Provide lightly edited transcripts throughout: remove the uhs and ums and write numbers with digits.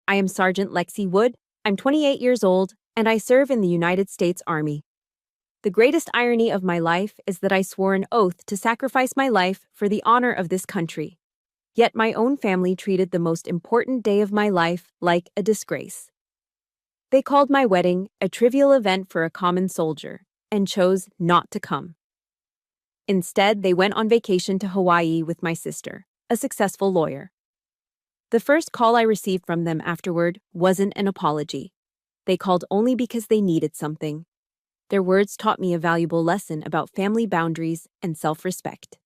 I am Sergeant Lexi Wood. I'm 28 years old, and I serve in the United States Army. The greatest irony of my life is that I swore an oath to sacrifice my life for the honor of this country. Yet my own family treated the most important day of my life like a disgrace. They called my wedding a trivial event for a common soldier and chose not to come. Instead, they went on vacation to Hawaii with my sister, a successful lawyer. The first call I received from them afterward wasn't an apology. They called only because they needed something. Their words taught me a valuable lesson about family boundaries and self-respect.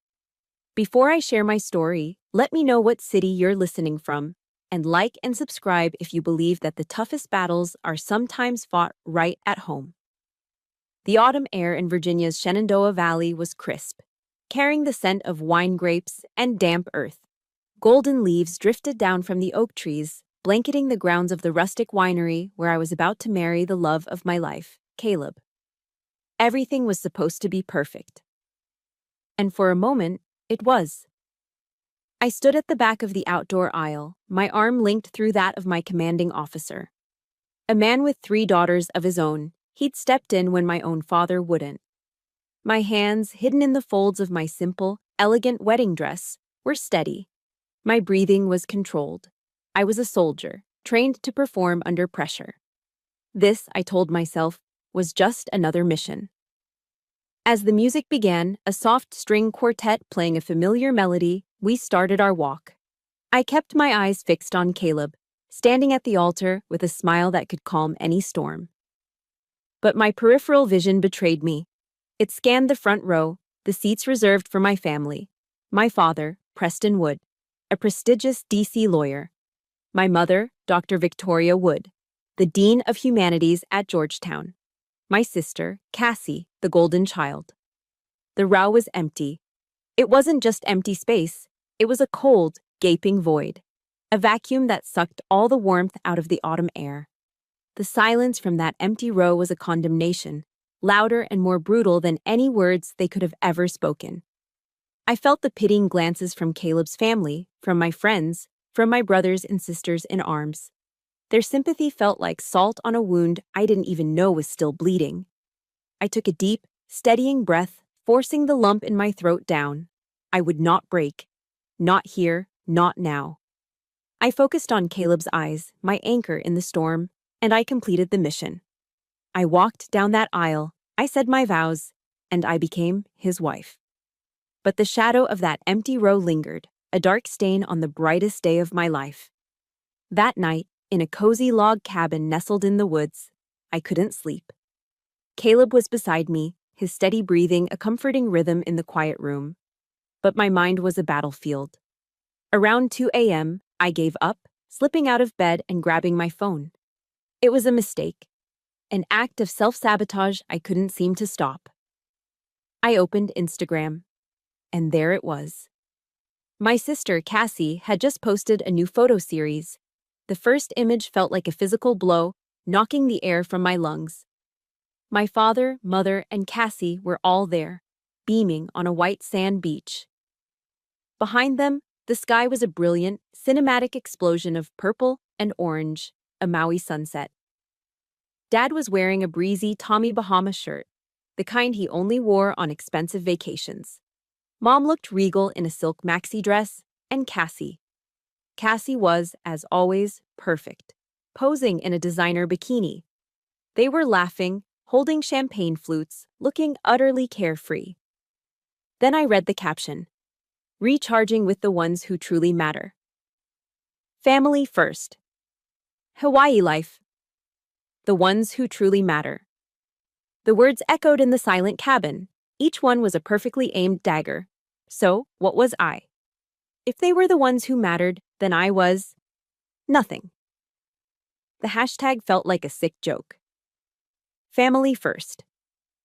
Before I share my story, let me know what city you're listening from, and like and subscribe if you believe that the toughest battles are sometimes fought right at home. The autumn air in Virginia's Shenandoah Valley was crisp, carrying the scent of wine grapes and damp earth. Golden leaves drifted down from the oak trees, blanketing the grounds of the rustic winery where I was about to marry the love of my life, Caleb. Everything was supposed to be perfect. And for a moment, it was. I stood at the back of the outdoor aisle, my arm linked through that of my commanding officer. A man with 3 daughters of his own, he'd stepped in when my own father wouldn't. My hands, hidden in the folds of my simple, elegant wedding dress, were steady. My breathing was controlled. I was a soldier, trained to perform under pressure. This, I told myself, was just another mission. As the music began, a soft string quartet playing a familiar melody, we started our walk. I kept my eyes fixed on Caleb, standing at the altar with a smile that could calm any storm. But my peripheral vision betrayed me. It scanned the front row, the seats reserved for my family. My father, Preston Wood, a prestigious D.C. lawyer. My mother, Dr. Victoria Wood, the Dean of Humanities at Georgetown. My sister, Cassie, the golden child. The row was empty. It wasn't just empty space. It was a cold, gaping void. A vacuum that sucked all the warmth out of the autumn air. The silence from that empty row was a condemnation, louder and more brutal than any words they could have ever spoken. I felt the pitying glances from Caleb's family, from my friends, from my brothers and sisters in arms. Their sympathy felt like salt on a wound I didn't even know was still bleeding. I took a deep, steadying breath, forcing the lump in my throat down. I would not break. Not here, not now. I focused on Caleb's eyes, my anchor in the storm, and I completed the mission. I walked down that aisle, I said my vows, and I became his wife. But the shadow of that empty row lingered, a dark stain on the brightest day of my life. That night, in a cozy log cabin nestled in the woods, I couldn't sleep. Caleb was beside me, his steady breathing a comforting rhythm in the quiet room. But my mind was a battlefield. Around 2 a.m., I gave up, slipping out of bed and grabbing my phone. It was a mistake, an act of self-sabotage I couldn't seem to stop. I opened Instagram, and there it was. My sister, Cassie, had just posted a new photo series. The first image felt like a physical blow, knocking the air from my lungs. My father, mother, and Cassie were all there, beaming on a white sand beach. Behind them, the sky was a brilliant, cinematic explosion of purple and orange, a Maui sunset. Dad was wearing a breezy Tommy Bahama shirt, the kind he only wore on expensive vacations. Mom looked regal in a silk maxi dress, and Cassie was, as always, perfect, posing in a designer bikini. They were laughing, holding champagne flutes, looking utterly carefree. Then I read the caption, "Recharging with the ones who truly matter. Family first. Hawaii life. The ones who truly matter." The words echoed in the silent cabin. Each one was a perfectly aimed dagger. So, what was I? If they were the ones who mattered, then I was nothing. The hashtag felt like a sick joke. Family first.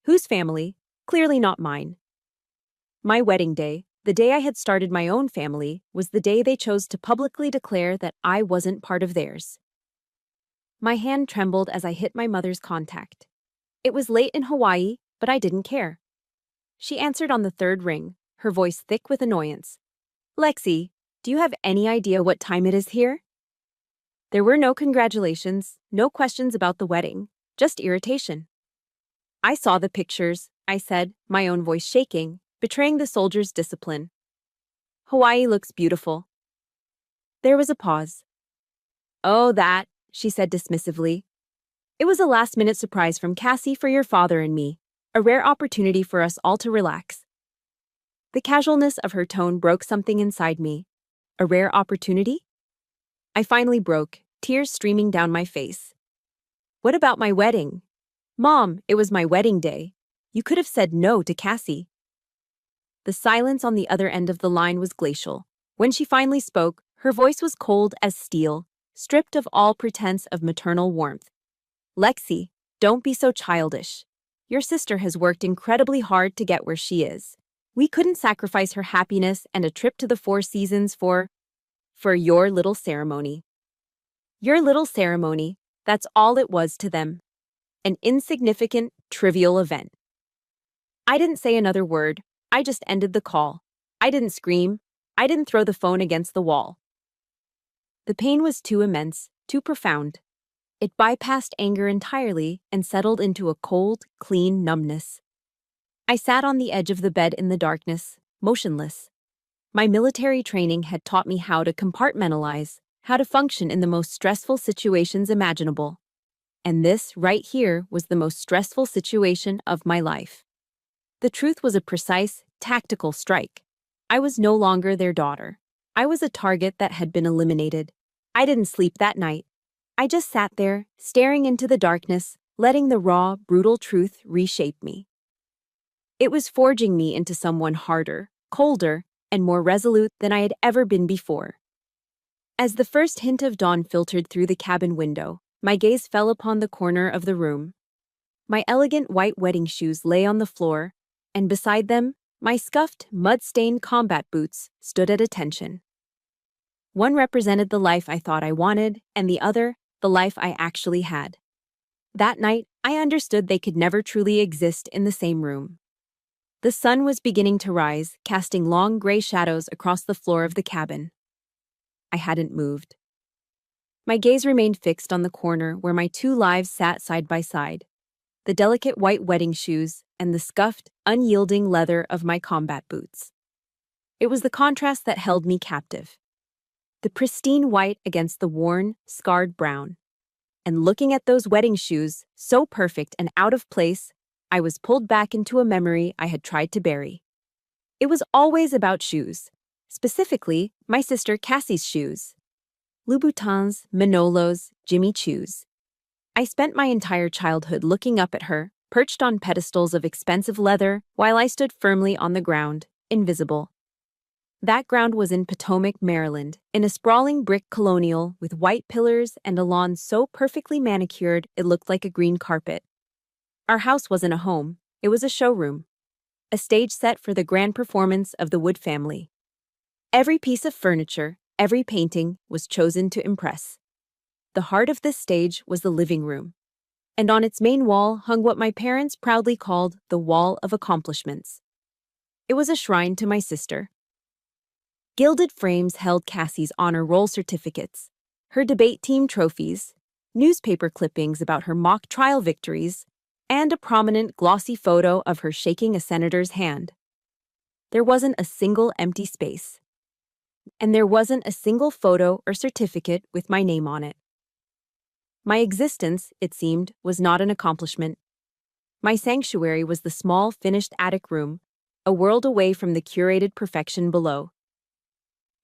Whose family? Clearly not mine. My wedding day, the day I had started my own family, was the day they chose to publicly declare that I wasn't part of theirs. My hand trembled as I hit my mother's contact. It was late in Hawaii, but I didn't care. She answered on the third ring, her voice thick with annoyance. "Lexi, do you have any idea what time it is here?" There were no congratulations, no questions about the wedding, just irritation. I saw the pictures, I said, my own voice shaking, betraying the soldier's discipline. Hawaii looks beautiful. There was a pause. Oh, that, she said dismissively. It was a last-minute surprise from Cassie for your father and me, a rare opportunity for us all to relax. The casualness of her tone broke something inside me. A rare opportunity? I finally broke, tears streaming down my face. What about my wedding? Mom, it was my wedding day. You could have said no to Cassie. The silence on the other end of the line was glacial. When she finally spoke, her voice was cold as steel, stripped of all pretense of maternal warmth. Lexi, don't be so childish. Your sister has worked incredibly hard to get where she is. We couldn't sacrifice her happiness and a trip to the Four Seasons for your little ceremony. Your little ceremony, that's all it was to them. An insignificant, trivial event. I didn't say another word. I just ended the call. I didn't scream. I didn't throw the phone against the wall. The pain was too immense, too profound. It bypassed anger entirely and settled into a cold, clean numbness. I sat on the edge of the bed in the darkness, motionless. My military training had taught me how to compartmentalize, how to function in the most stressful situations imaginable. And this, right here, was the most stressful situation of my life. The truth was a precise, tactical strike. I was no longer their daughter. I was a target that had been eliminated. I didn't sleep that night. I just sat there, staring into the darkness, letting the raw, brutal truth reshape me. It was forging me into someone harder, colder, and more resolute than I had ever been before. As the first hint of dawn filtered through the cabin window, my gaze fell upon the corner of the room. My elegant white wedding shoes lay on the floor, and beside them, my scuffed, mud-stained combat boots stood at attention. One represented the life I thought I wanted, and the other, the life I actually had. That night, I understood they could never truly exist in the same room. The sun was beginning to rise, casting long gray shadows across the floor of the cabin. I hadn't moved. My gaze remained fixed on the corner where my two lives sat side by side, the delicate white wedding shoes and the scuffed, unyielding leather of my combat boots. It was the contrast that held me captive. The pristine white against the worn, scarred brown. And looking at those wedding shoes, so perfect and out of place, I was pulled back into a memory I had tried to bury. It was always about shoes. Specifically, my sister Cassie's shoes. Louboutins, Manolos, Jimmy Choos. I spent my entire childhood looking up at her, perched on pedestals of expensive leather, while I stood firmly on the ground, invisible. That ground was in Potomac, Maryland, in a sprawling brick colonial with white pillars and a lawn so perfectly manicured it looked like a green carpet. Our house wasn't a home, it was a showroom. A stage set for the grand performance of the Wood family. Every piece of furniture, every painting was chosen to impress. The heart of this stage was the living room. And on its main wall hung what my parents proudly called the Wall of Accomplishments. It was a shrine to my sister. Gilded frames held Cassie's honor roll certificates, her debate team trophies, newspaper clippings about her mock trial victories, and a prominent glossy photo of her shaking a senator's hand. There wasn't a single empty space. And there wasn't a single photo or certificate with my name on it. My existence, it seemed, was not an accomplishment. My sanctuary was the small, finished attic room, a world away from the curated perfection below.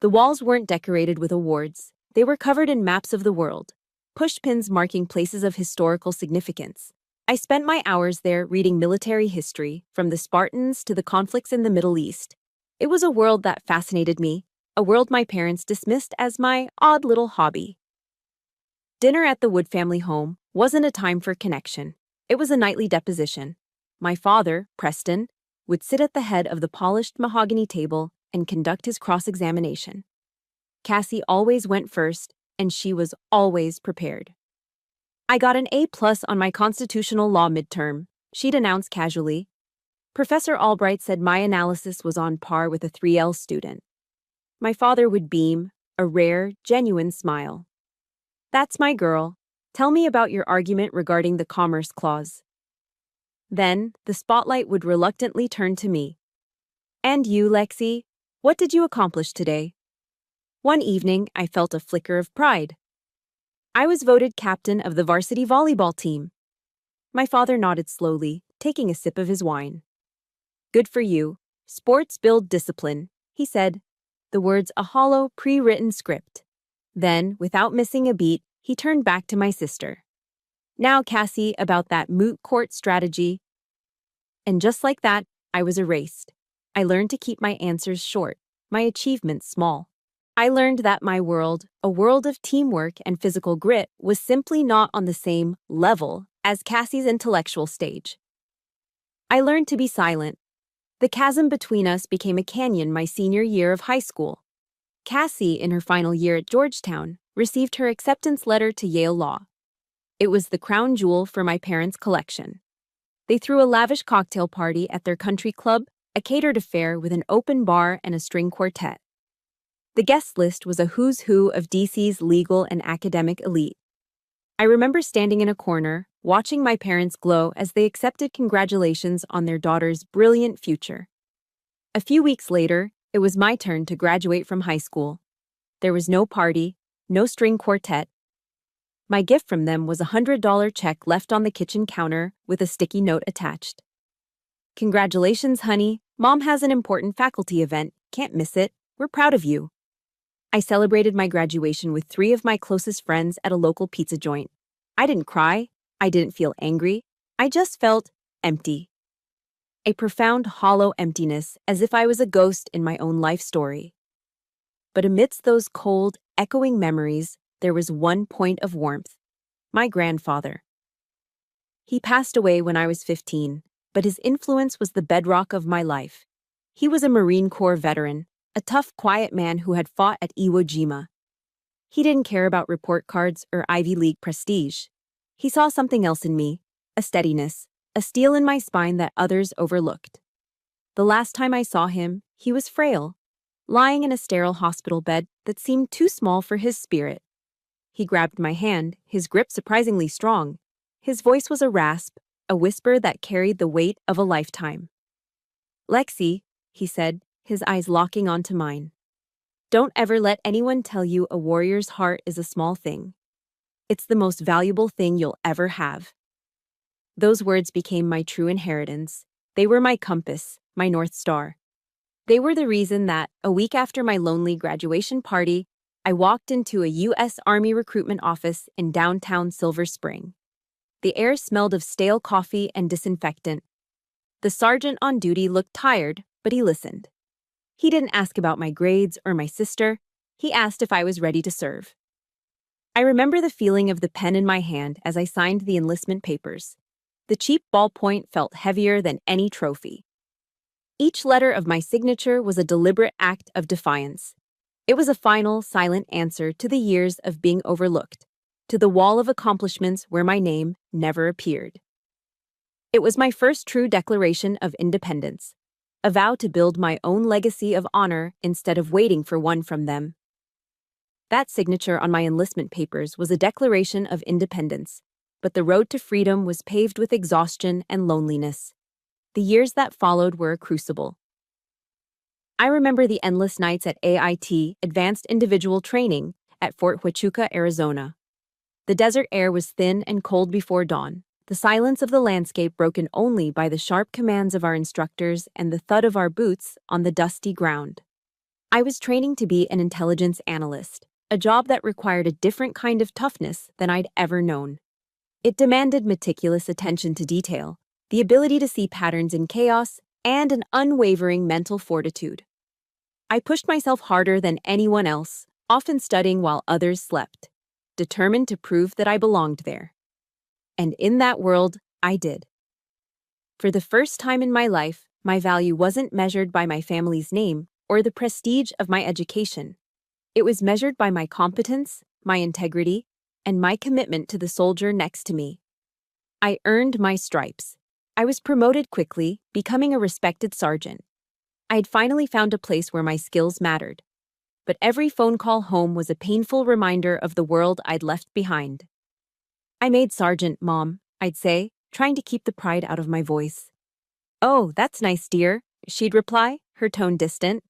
The walls weren't decorated with awards. They were covered in maps of the world, pushpins marking places of historical significance. I spent my hours there reading military history, from the Spartans to the conflicts in the Middle East. It was a world that fascinated me, a world my parents dismissed as my odd little hobby. Dinner at the Wood family home wasn't a time for connection. It was a nightly deposition. My father, Preston, would sit at the head of the polished mahogany table and conduct his cross-examination. Cassie always went first, and she was always prepared. I got an A+ on my constitutional law midterm, she'd announce casually. Professor Albright said my analysis was on par with a 3L student. My father would beam, a rare, genuine smile. That's my girl. Tell me about your argument regarding the Commerce Clause. Then, the spotlight would reluctantly turn to me. And you, Lexi, what did you accomplish today? One evening, I felt a flicker of pride. I was voted captain of the varsity volleyball team. My father nodded slowly, taking a sip of his wine. Good for you. Sports build discipline, he said, the words a hollow, pre-written script. Then, without missing a beat, he turned back to my sister. Now, Cassie, about that moot court strategy. And just like that, I was erased. I learned to keep my answers short, my achievements small. I learned that my world, a world of teamwork and physical grit, was simply not on the same level as Cassie's intellectual stage. I learned to be silent. The chasm between us became a canyon my senior year of high school. Cassie, in her final year at Georgetown, received her acceptance letter to Yale Law. It was the crown jewel for my parents' collection. They threw a lavish cocktail party at their country club, a catered affair with an open bar and a string quartet. The guest list was a who's who of DC's legal and academic elite. I remember standing in a corner, watching my parents glow as they accepted congratulations on their daughter's brilliant future. A few weeks later, it was my turn to graduate from high school. There was no party, no string quartet. My gift from them was a $100 check left on the kitchen counter with a sticky note attached. Congratulations, honey. Mom has an important faculty event. Can't miss it. We're proud of you. I celebrated my graduation with 3 of my closest friends at a local pizza joint. I didn't cry. I didn't feel angry. I just felt empty. A profound, hollow emptiness, as if I was a ghost in my own life story. But amidst those cold, echoing memories, there was one point of warmth. My grandfather. He passed away when I was 15, but his influence was the bedrock of my life. He was a Marine Corps veteran, a tough, quiet man who had fought at Iwo Jima. He didn't care about report cards or Ivy League prestige. He saw something else in me, a steadiness, a steel in my spine that others overlooked. The last time I saw him, he was frail, lying in a sterile hospital bed that seemed too small for his spirit. He grabbed my hand, his grip surprisingly strong. His voice was a rasp, a whisper that carried the weight of a lifetime. Lexi, he said, his eyes locking onto mine. Don't ever let anyone tell you a warrior's heart is a small thing. It's the most valuable thing you'll ever have. Those words became my true inheritance. They were my compass, my North Star. They were the reason that, a week after my lonely graduation party, I walked into a U.S. Army recruitment office in downtown Silver Spring. The air smelled of stale coffee and disinfectant. The sergeant on duty looked tired, but he listened. He didn't ask about my grades or my sister. He asked if I was ready to serve. I remember the feeling of the pen in my hand as I signed the enlistment papers. The cheap ballpoint felt heavier than any trophy. Each letter of my signature was a deliberate act of defiance. It was a final, silent answer to the years of being overlooked, to the wall of accomplishments where my name never appeared. It was my first true declaration of independence, a vow to build my own legacy of honor instead of waiting for one from them. That signature on my enlistment papers was a declaration of independence, but the road to freedom was paved with exhaustion and loneliness. The years that followed were a crucible. I remember the endless nights at AIT, Advanced Individual Training, at Fort Huachuca, Arizona. The desert air was thin and cold before dawn, the silence of the landscape broken only by the sharp commands of our instructors and the thud of our boots on the dusty ground. I was training to be an intelligence analyst, a job that required a different kind of toughness than I'd ever known. It demanded meticulous attention to detail, the ability to see patterns in chaos, and an unwavering mental fortitude. I pushed myself harder than anyone else, often studying while others slept, determined to prove that I belonged there. And in that world, I did. For the first time in my life, my value wasn't measured by my family's name or the prestige of my education. It was measured by my competence, my integrity, and my commitment to the soldier next to me. I earned my stripes. I was promoted quickly, becoming a respected sergeant. I had finally found a place where my skills mattered. but every phone call home was a painful reminder of the world I'd left behind. "I made Sergeant, Mom," I'd say, trying to keep the pride out of my voice. "Oh, that's nice, dear," she'd reply, her tone distant.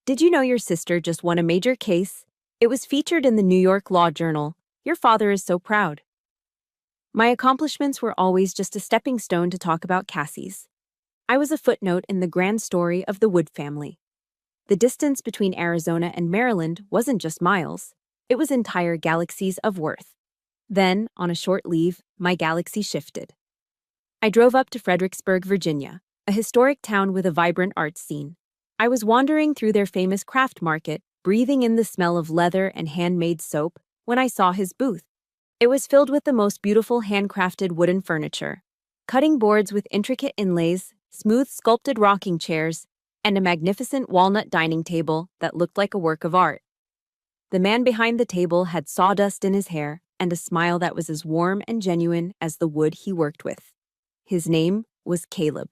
"Did you know your sister just won a major case? It was featured in the New York Law Journal. Your father is so proud." My accomplishments were always just a stepping stone to talk about Cassie's. I was a footnote in the grand story of the Wood family. The distance between Arizona and Maryland wasn't just miles, it was entire galaxies of worth. Then, on a short leave, my galaxy shifted. I drove up to Fredericksburg, Virginia, a historic town with a vibrant art scene. I was wandering through their famous craft market, breathing in the smell of leather and handmade soap, when I saw his booth. It was filled with the most beautiful handcrafted wooden furniture, cutting boards with intricate inlays, smooth sculpted rocking chairs, and a magnificent walnut dining table that looked like a work of art. The man behind the table had sawdust in his hair and a smile that was as warm and genuine as the wood he worked with. His name was Caleb.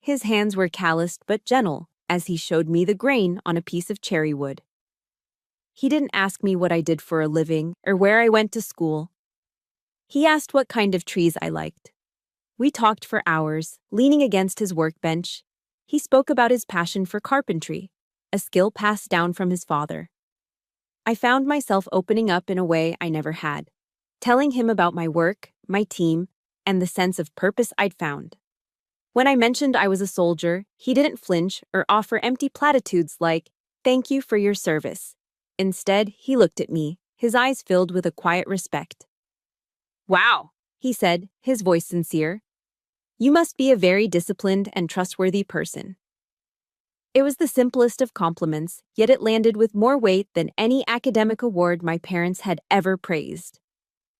His hands were calloused but gentle as he showed me the grain on a piece of cherry wood. He didn't ask me what I did for a living or where I went to school. He asked what kind of trees I liked. We talked for hours, leaning against his workbench. He spoke about his passion for carpentry, a skill passed down from his father. I found myself opening up in a way I never had, telling him about my work, my team, and the sense of purpose I'd found. When I mentioned I was a soldier, he didn't flinch or offer empty platitudes like, "Thank you for your service." Instead, he looked at me, his eyes filled with a quiet respect. "Wow," he said, his voice sincere. "You must be a very disciplined and trustworthy person." It was the simplest of compliments, yet it landed with more weight than any academic award my parents had ever praised.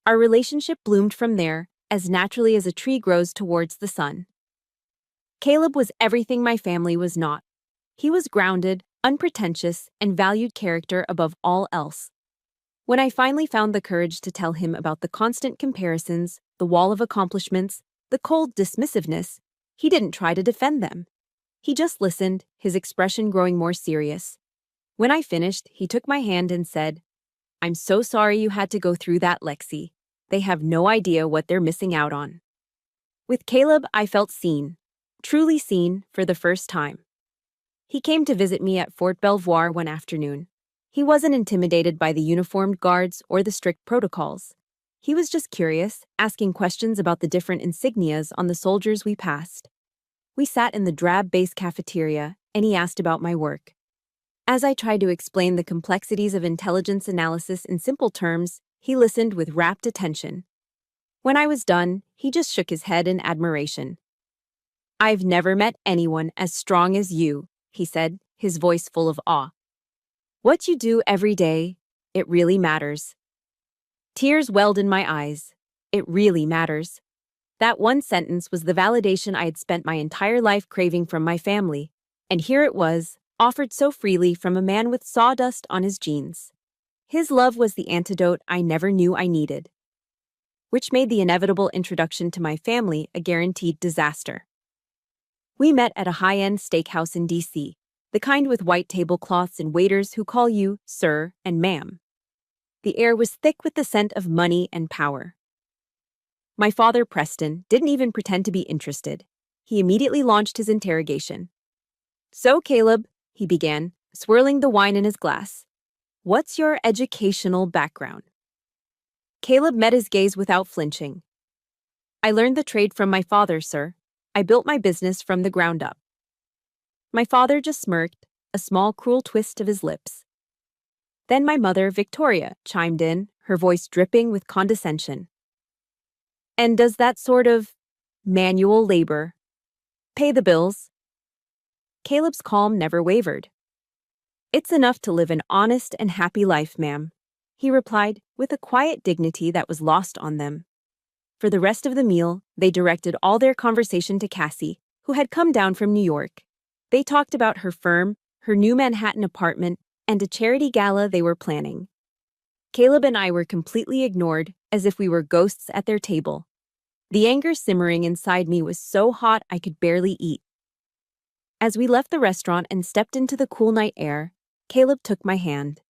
Our relationship bloomed from there, as naturally as a tree grows towards the sun. Caleb was everything my family was not. He was grounded, unpretentious, and valued character above all else. When I finally found the courage to tell him about the constant comparisons, the wall of accomplishments, the cold dismissiveness, he didn't try to defend them. He just listened, his expression growing more serious. When I finished, he took my hand and said, "I'm so sorry you had to go through that, Lexi. They have no idea what they're missing out on." With Caleb, I felt seen, truly seen, for the first time. He came to visit me at Fort Belvoir one afternoon. He wasn't intimidated by the uniformed guards or the strict protocols. He was just curious, asking questions about the different insignias on the soldiers we passed. We sat in the drab base cafeteria, and he asked about my work. As I tried to explain the complexities of intelligence analysis in simple terms, he listened with rapt attention. When I was done, he just shook his head in admiration. "I've never met anyone as strong as you," he said, his voice full of awe. "What you do every day, it really matters." Tears welled in my eyes. It really matters. That one sentence was the validation I had spent my entire life craving from my family, and here it was, offered so freely from a man with sawdust on his jeans. His love was the antidote I never knew I needed, which made the inevitable introduction to my family a guaranteed disaster. We met at a high-end steakhouse in D.C., the kind with white tablecloths and waiters who call you sir and ma'am. The air was thick with the scent of money and power. My father, Preston, didn't even pretend to be interested. He immediately launched his interrogation. "So, Caleb," he began, swirling the wine in his glass, "what's your educational background?" Caleb met his gaze without flinching. "I learned the trade from my father, sir. I built my business from the ground up." My father just smirked, a small cruel twist of his lips. Then my mother, Victoria, chimed in, her voice dripping with condescension. "And does that sort of manual labor pay the bills?" Caleb's calm never wavered. "It's enough to live an honest and happy life, ma'am," he replied with a quiet dignity that was lost on them. For the rest of the meal, they directed all their conversation to Cassie, who had come down from New York. They talked about her firm, her new Manhattan apartment, and a charity gala they were planning. Caleb and I were completely ignored, as if we were ghosts at their table. The anger simmering inside me was so hot I could barely eat. As we left the restaurant and stepped into the cool night air, Caleb took my hand.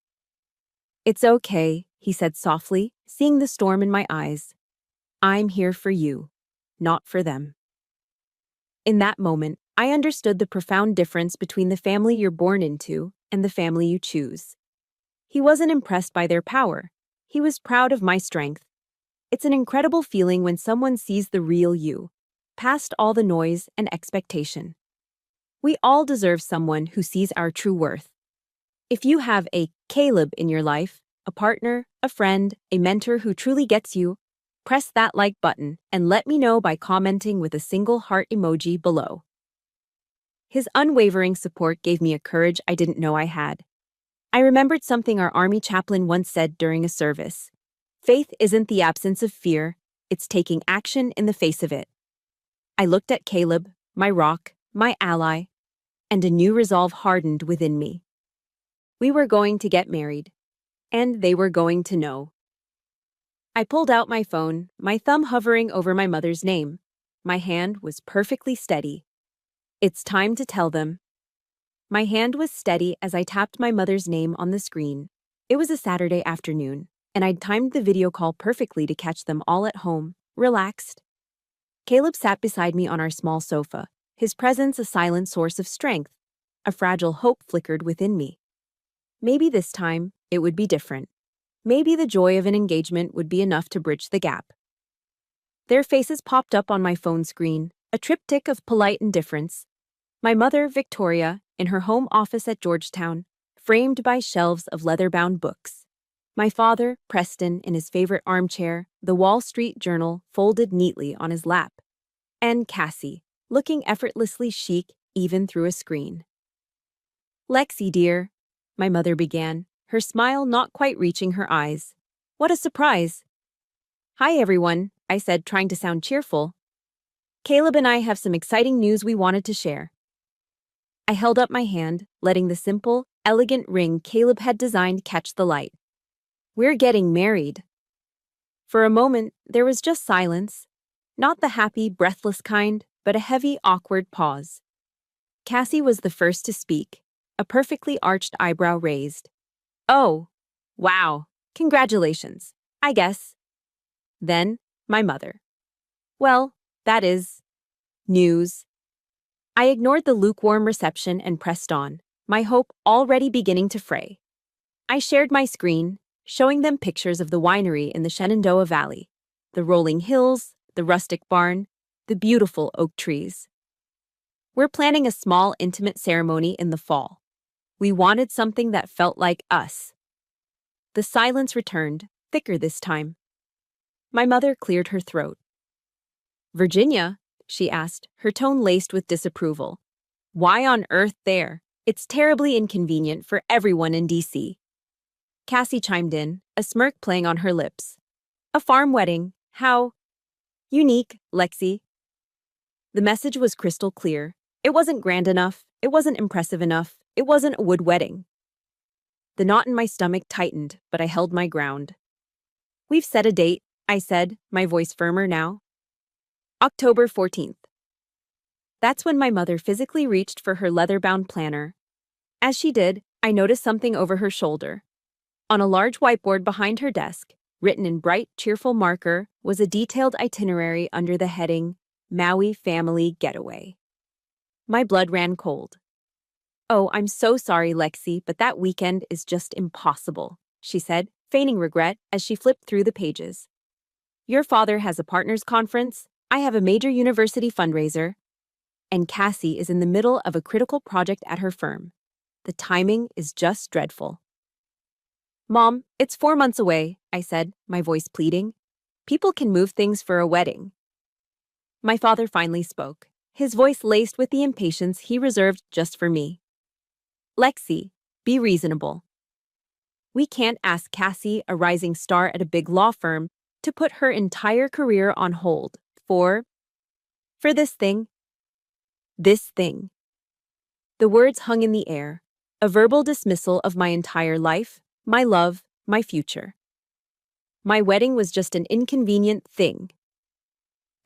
"It's okay," he said softly, seeing the storm in my eyes. "I'm here for you, not for them." In that moment, I understood the profound difference between the family you're born into and the family you choose. He wasn't impressed by their power. He was proud of my strength. It's an incredible feeling when someone sees the real you, past all the noise and expectation. We all deserve someone who sees our true worth. If you have a Caleb in your life, a partner, a friend, a mentor who truly gets you, press that like button and let me know by commenting with a single heart emoji below. His unwavering support gave me a courage I didn't know I had. I remembered something our Army chaplain once said during a service. Faith isn't the absence of fear, it's taking action in the face of it. I looked at Caleb, my rock, my ally, and a new resolve hardened within me. We were going to get married, and they were going to know. I pulled out my phone, my thumb hovering over my mother's name. My hand was perfectly steady. It's time to tell them. My hand was steady as I tapped my mother's name on the screen. It was a Saturday afternoon, and I'd timed the video call perfectly to catch them all at home, relaxed. Caleb sat beside me on our small sofa, his presence a silent source of strength. A fragile hope flickered within me. Maybe this time, it would be different. Maybe the joy of an engagement would be enough to bridge the gap. Their faces popped up on my phone screen, a triptych of polite indifference. My mother, Victoria, in her home office at Georgetown, framed by shelves of leather-bound books. My father, Preston, in his favorite armchair, the Wall Street Journal folded neatly on his lap. And Cassie, looking effortlessly chic even through a screen. "Lexi, dear," my mother began, her smile not quite reaching her eyes. "What a surprise." "Hi, everyone," I said, trying to sound cheerful. "Caleb and I have some exciting news we wanted to share." I held up my hand, letting the simple, elegant ring Caleb had designed catch the light. "We're getting married." For a moment, there was just silence. Not the happy, breathless kind, but a heavy, awkward pause. Cassie was the first to speak, a perfectly arched eyebrow raised. "Oh, wow, congratulations, I guess." Then, my mother. "Well, that is news." I ignored the lukewarm reception and pressed on, my hope already beginning to fray. I shared my screen, showing them pictures of the winery in the Shenandoah Valley, the rolling hills, the rustic barn, the beautiful oak trees. "We're planning a small, intimate ceremony in the fall. We wanted something that felt like us." The silence returned, thicker this time. My mother cleared her throat. "Virginia?" she asked, her tone laced with disapproval. "Why on earth there? It's terribly inconvenient for everyone in D.C." Cassie chimed in, a smirk playing on her lips. "A farm wedding. How unique, Lexi." The message was crystal clear. It wasn't grand enough. It wasn't impressive enough. It wasn't a wood wedding. The knot in my stomach tightened, but I held my ground. "We've set a date," I said, my voice firmer now. "October 14th. That's when my mother physically reached for her leather-bound planner. As she did, I noticed something over her shoulder. On a large whiteboard behind her desk, written in bright, cheerful marker, was a detailed itinerary under the heading, Maui Family Getaway. My blood ran cold. "Oh, I'm so sorry, Lexi, but that weekend is just impossible," she said, feigning regret as she flipped through the pages. "Your father has a partners conference, I have a major university fundraiser, and Cassie is in the middle of a critical project at her firm. The timing is just dreadful." "Mom, it's 4 months away," I said, my voice pleading. "People can move things for a wedding." My father finally spoke, his voice laced with the impatience he reserved just for me. "Lexi, be reasonable. We can't ask Cassie, a rising star at a big law firm, to put her entire career on hold for this thing. This thing." The words hung in the air, a verbal dismissal of my entire life, my love, my future. My wedding was just an inconvenient thing.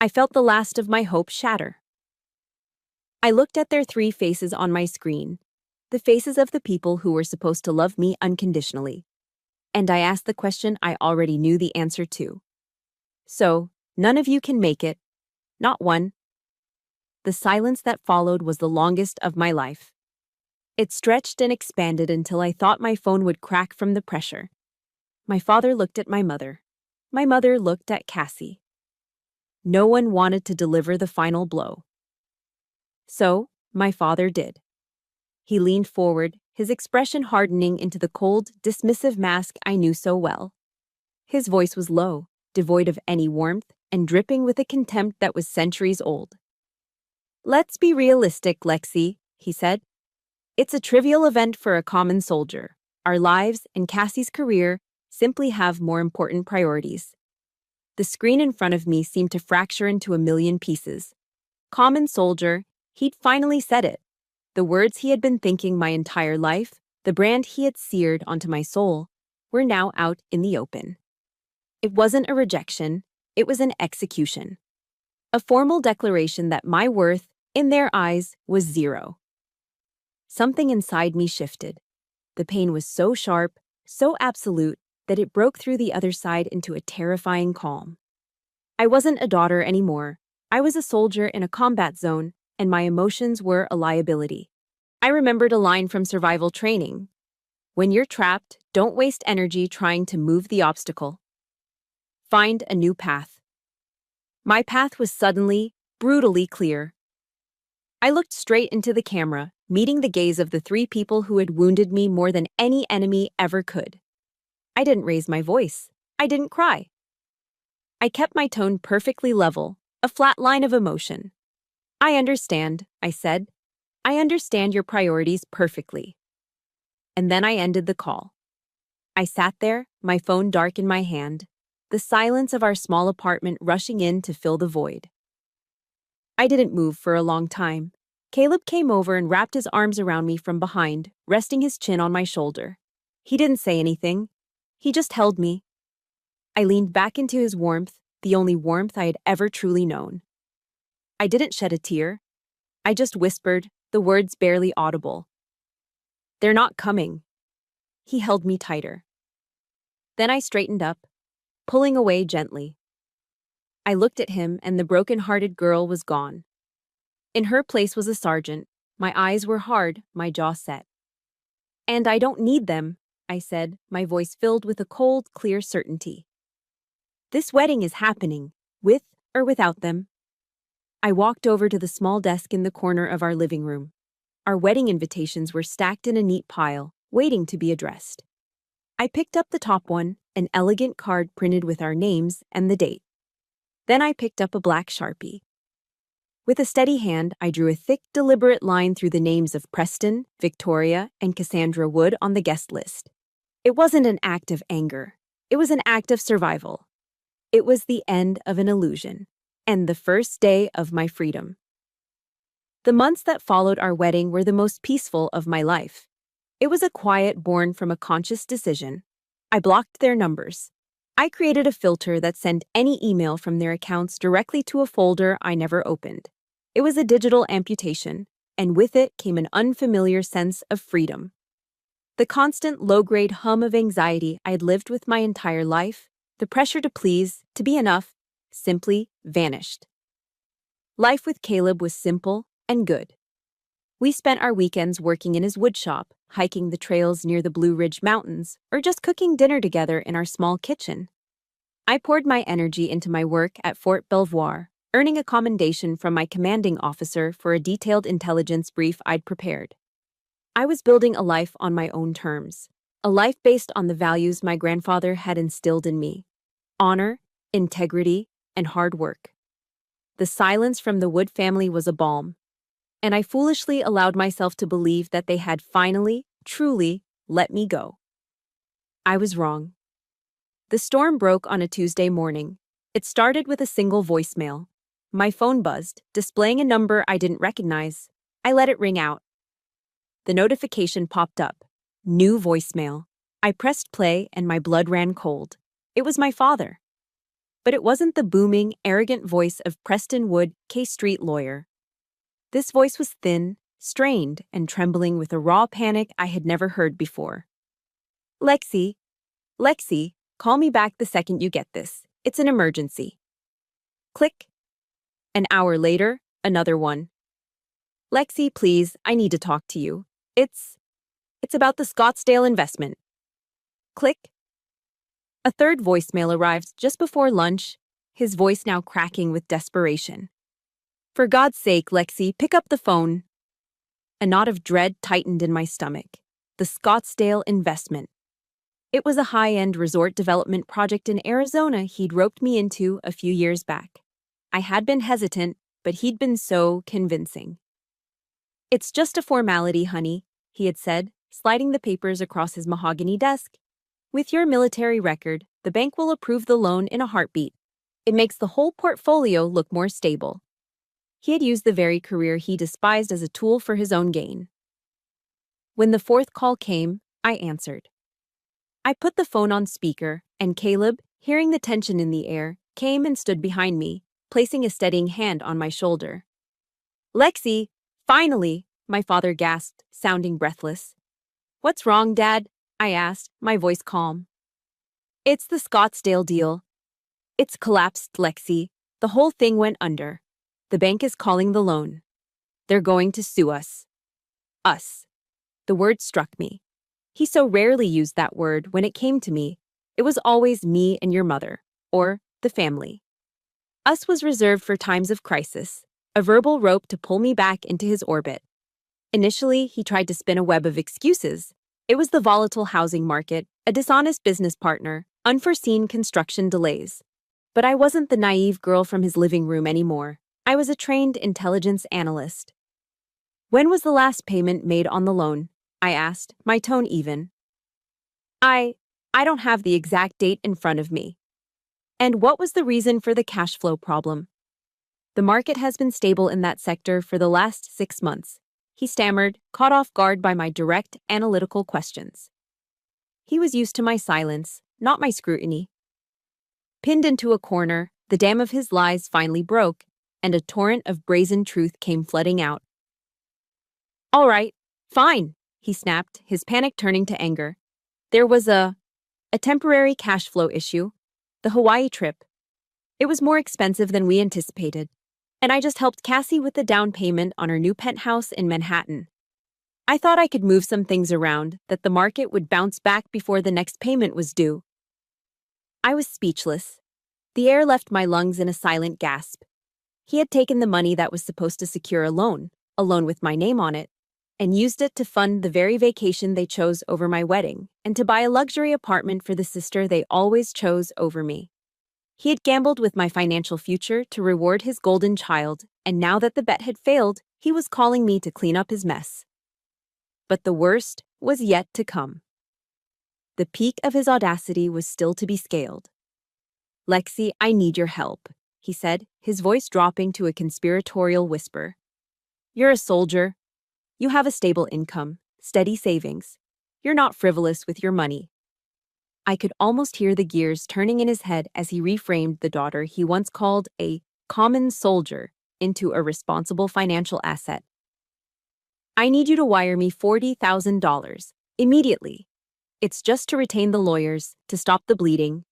I felt the last of my hope shatter. I looked at their 3 faces on my screen. the faces of the people who were supposed to love me unconditionally. And I asked the question I already knew the answer to. So, none of you can make it. Not one. The silence that followed was the longest of my life. It stretched and expanded until I thought my phone would crack from the pressure. My father looked at my mother. My mother looked at Cassie. No one wanted to deliver the final blow. So, my father did. He leaned forward, his expression hardening into the cold, dismissive mask I knew so well. His voice was low, devoid of any warmth, and dripping with a contempt that was centuries old. "Let's be realistic, Lexi," he said. "It's a trivial event for a common soldier. Our lives and Cassie's career simply have more important priorities." The screen in front of me seemed to fracture into a million pieces. Common soldier, he'd finally said it. The words he had been thinking my entire life, the brand he had seared onto my soul, were now out in the open. It wasn't a rejection, it was an execution. A formal declaration that my worth, in their eyes, was zero. Something inside me shifted. The pain was so sharp, so absolute, that it broke through the other side into a terrifying calm. I wasn't a daughter anymore. I was a soldier in a combat zone, and my emotions were a liability. I remembered a line from survival training. When you're trapped, don't waste energy trying to move the obstacle. Find a new path. My path was suddenly, brutally clear. I looked straight into the camera, meeting the gaze of the three people who had wounded me more than any enemy ever could. I didn't raise my voice. I didn't cry. I kept my tone perfectly level, a flat line of emotion. "I understand," I said. "I understand your priorities perfectly." And then I ended the call. I sat there, my phone dark in my hand, the silence of our small apartment rushing in to fill the void. I didn't move for a long time. Caleb came over and wrapped his arms around me from behind, resting his chin on my shoulder. He didn't say anything. He just held me. I leaned back into his warmth, the only warmth I had ever truly known. I didn't shed a tear. I just whispered, the words barely audible. "They're not coming." He held me tighter. Then I straightened up, pulling away gently. I looked at him, and the broken-hearted girl was gone. In her place was a sergeant. My eyes were hard, my jaw set. "And I don't need them," I said, my voice filled with a cold, clear certainty. "This wedding is happening, with or without them." I walked over to the small desk in the corner of our living room. Our wedding invitations were stacked in a neat pile, waiting to be addressed. I picked up the top one, an elegant card printed with our names and the date. Then I picked up a black Sharpie. With a steady hand, I drew a thick, deliberate line through the names of Preston, Victoria, and Cassandra Wood on the guest list. It wasn't an act of anger. It was an act of survival. It was the end of an illusion, and the first day of my freedom. The months that followed our wedding were the most peaceful of my life. It was a quiet born from a conscious decision. I blocked their numbers. I created a filter that sent any email from their accounts directly to a folder I never opened. It was a digital amputation, and with it came an unfamiliar sense of freedom. The constant low-grade hum of anxiety I had lived with my entire life, the pressure to please, to be enough, simply vanished. Life with Caleb was simple and good. We spent our weekends working in his woodshop, hiking the trails near the Blue Ridge Mountains, or just cooking dinner together in our small kitchen. I poured my energy into my work at Fort Belvoir, earning a commendation from my commanding officer for a detailed intelligence brief I'd prepared. I was building a life on my own terms, a life based on the values my grandfather had instilled in me: honor, integrity, and hard work. The silence from the Wood family was a balm, and I foolishly allowed myself to believe that they had finally, truly, let me go. I was wrong. The storm broke on a Tuesday morning. It started with a single voicemail. My phone buzzed, displaying a number I didn't recognize. I let it ring out. The notification popped up. New voicemail. I pressed play and my blood ran cold. It was my father. But it wasn't the booming, arrogant voice of Preston Wood, K Street lawyer. This voice was thin, strained and trembling with a raw panic I had never heard before. Lexi, Lexi, call me back the second you get this. It's an emergency. Click. An hour later, another one. Lexi, please, I need to talk to you. It's about the Scottsdale investment. Click. A third voicemail arrived just before lunch, his voice now cracking with desperation. For God's sake, Lexi, pick up the phone. A knot of dread tightened in my stomach. The Scottsdale investment. It was a high-end resort development project in Arizona he'd roped me into a few years back. I had been hesitant, but he'd been so convincing. It's just a formality, honey, he had said, sliding the papers across his mahogany desk. With your military record, the bank will approve the loan in a heartbeat. It makes the whole portfolio look more stable. He had used the very career he despised as a tool for his own gain. When the fourth call came, I answered. I put the phone on speaker, and Caleb, hearing the tension in the air, came and stood behind me, placing a steadying hand on my shoulder. Lexi, finally, my father gasped, sounding breathless. What's wrong, Dad? I asked, my voice calm. It's the Scottsdale deal. It's collapsed, Lexi. The whole thing went under. The bank is calling the loan. They're going to sue us. Us. The word struck me. He so rarely used that word when it came to me. It was always me and your mother, or the family. Us was reserved for times of crisis, a verbal rope to pull me back into his orbit. Initially, he tried to spin a web of excuses. It was the volatile housing market, a dishonest business partner, unforeseen construction delays. But I wasn't the naive girl from his living room anymore. I was a trained intelligence analyst. When was the last payment made on the loan? I asked, my tone even. I don't have the exact date in front of me. And what was the reason for the cash flow problem? The market has been stable in that sector for the last 6 months. He stammered, caught off guard by my direct, analytical questions. He was used to my silence, not my scrutiny. Pinned into a corner, the dam of his lies finally broke, and a torrent of brazen truth came flooding out. All right, fine, he snapped, his panic turning to anger. There was a temporary cash flow issue, the Hawaii trip. It was more expensive than we anticipated, and I just helped Cassie with the down payment on her new penthouse in Manhattan. I thought I could move some things around, that the market would bounce back before the next payment was due. I was speechless. The air left my lungs in a silent gasp. He had taken the money that was supposed to secure a loan with my name on it, and used it to fund the very vacation they chose over my wedding, and to buy a luxury apartment for the sister they always chose over me. He had gambled with my financial future to reward his golden child, and now that the bet had failed, he was calling me to clean up his mess. But the worst was yet to come. The peak of his audacity was still to be scaled. Lexi, I need your help, he said, his voice dropping to a conspiratorial whisper. You're a soldier. You have a stable income, steady savings. You're not frivolous with your money. I could almost hear the gears turning in his head as he reframed the daughter he once called a common soldier into a responsible financial asset. I need you to wire me $40,000, immediately. It's just to retain the lawyers, to stop the bleeding.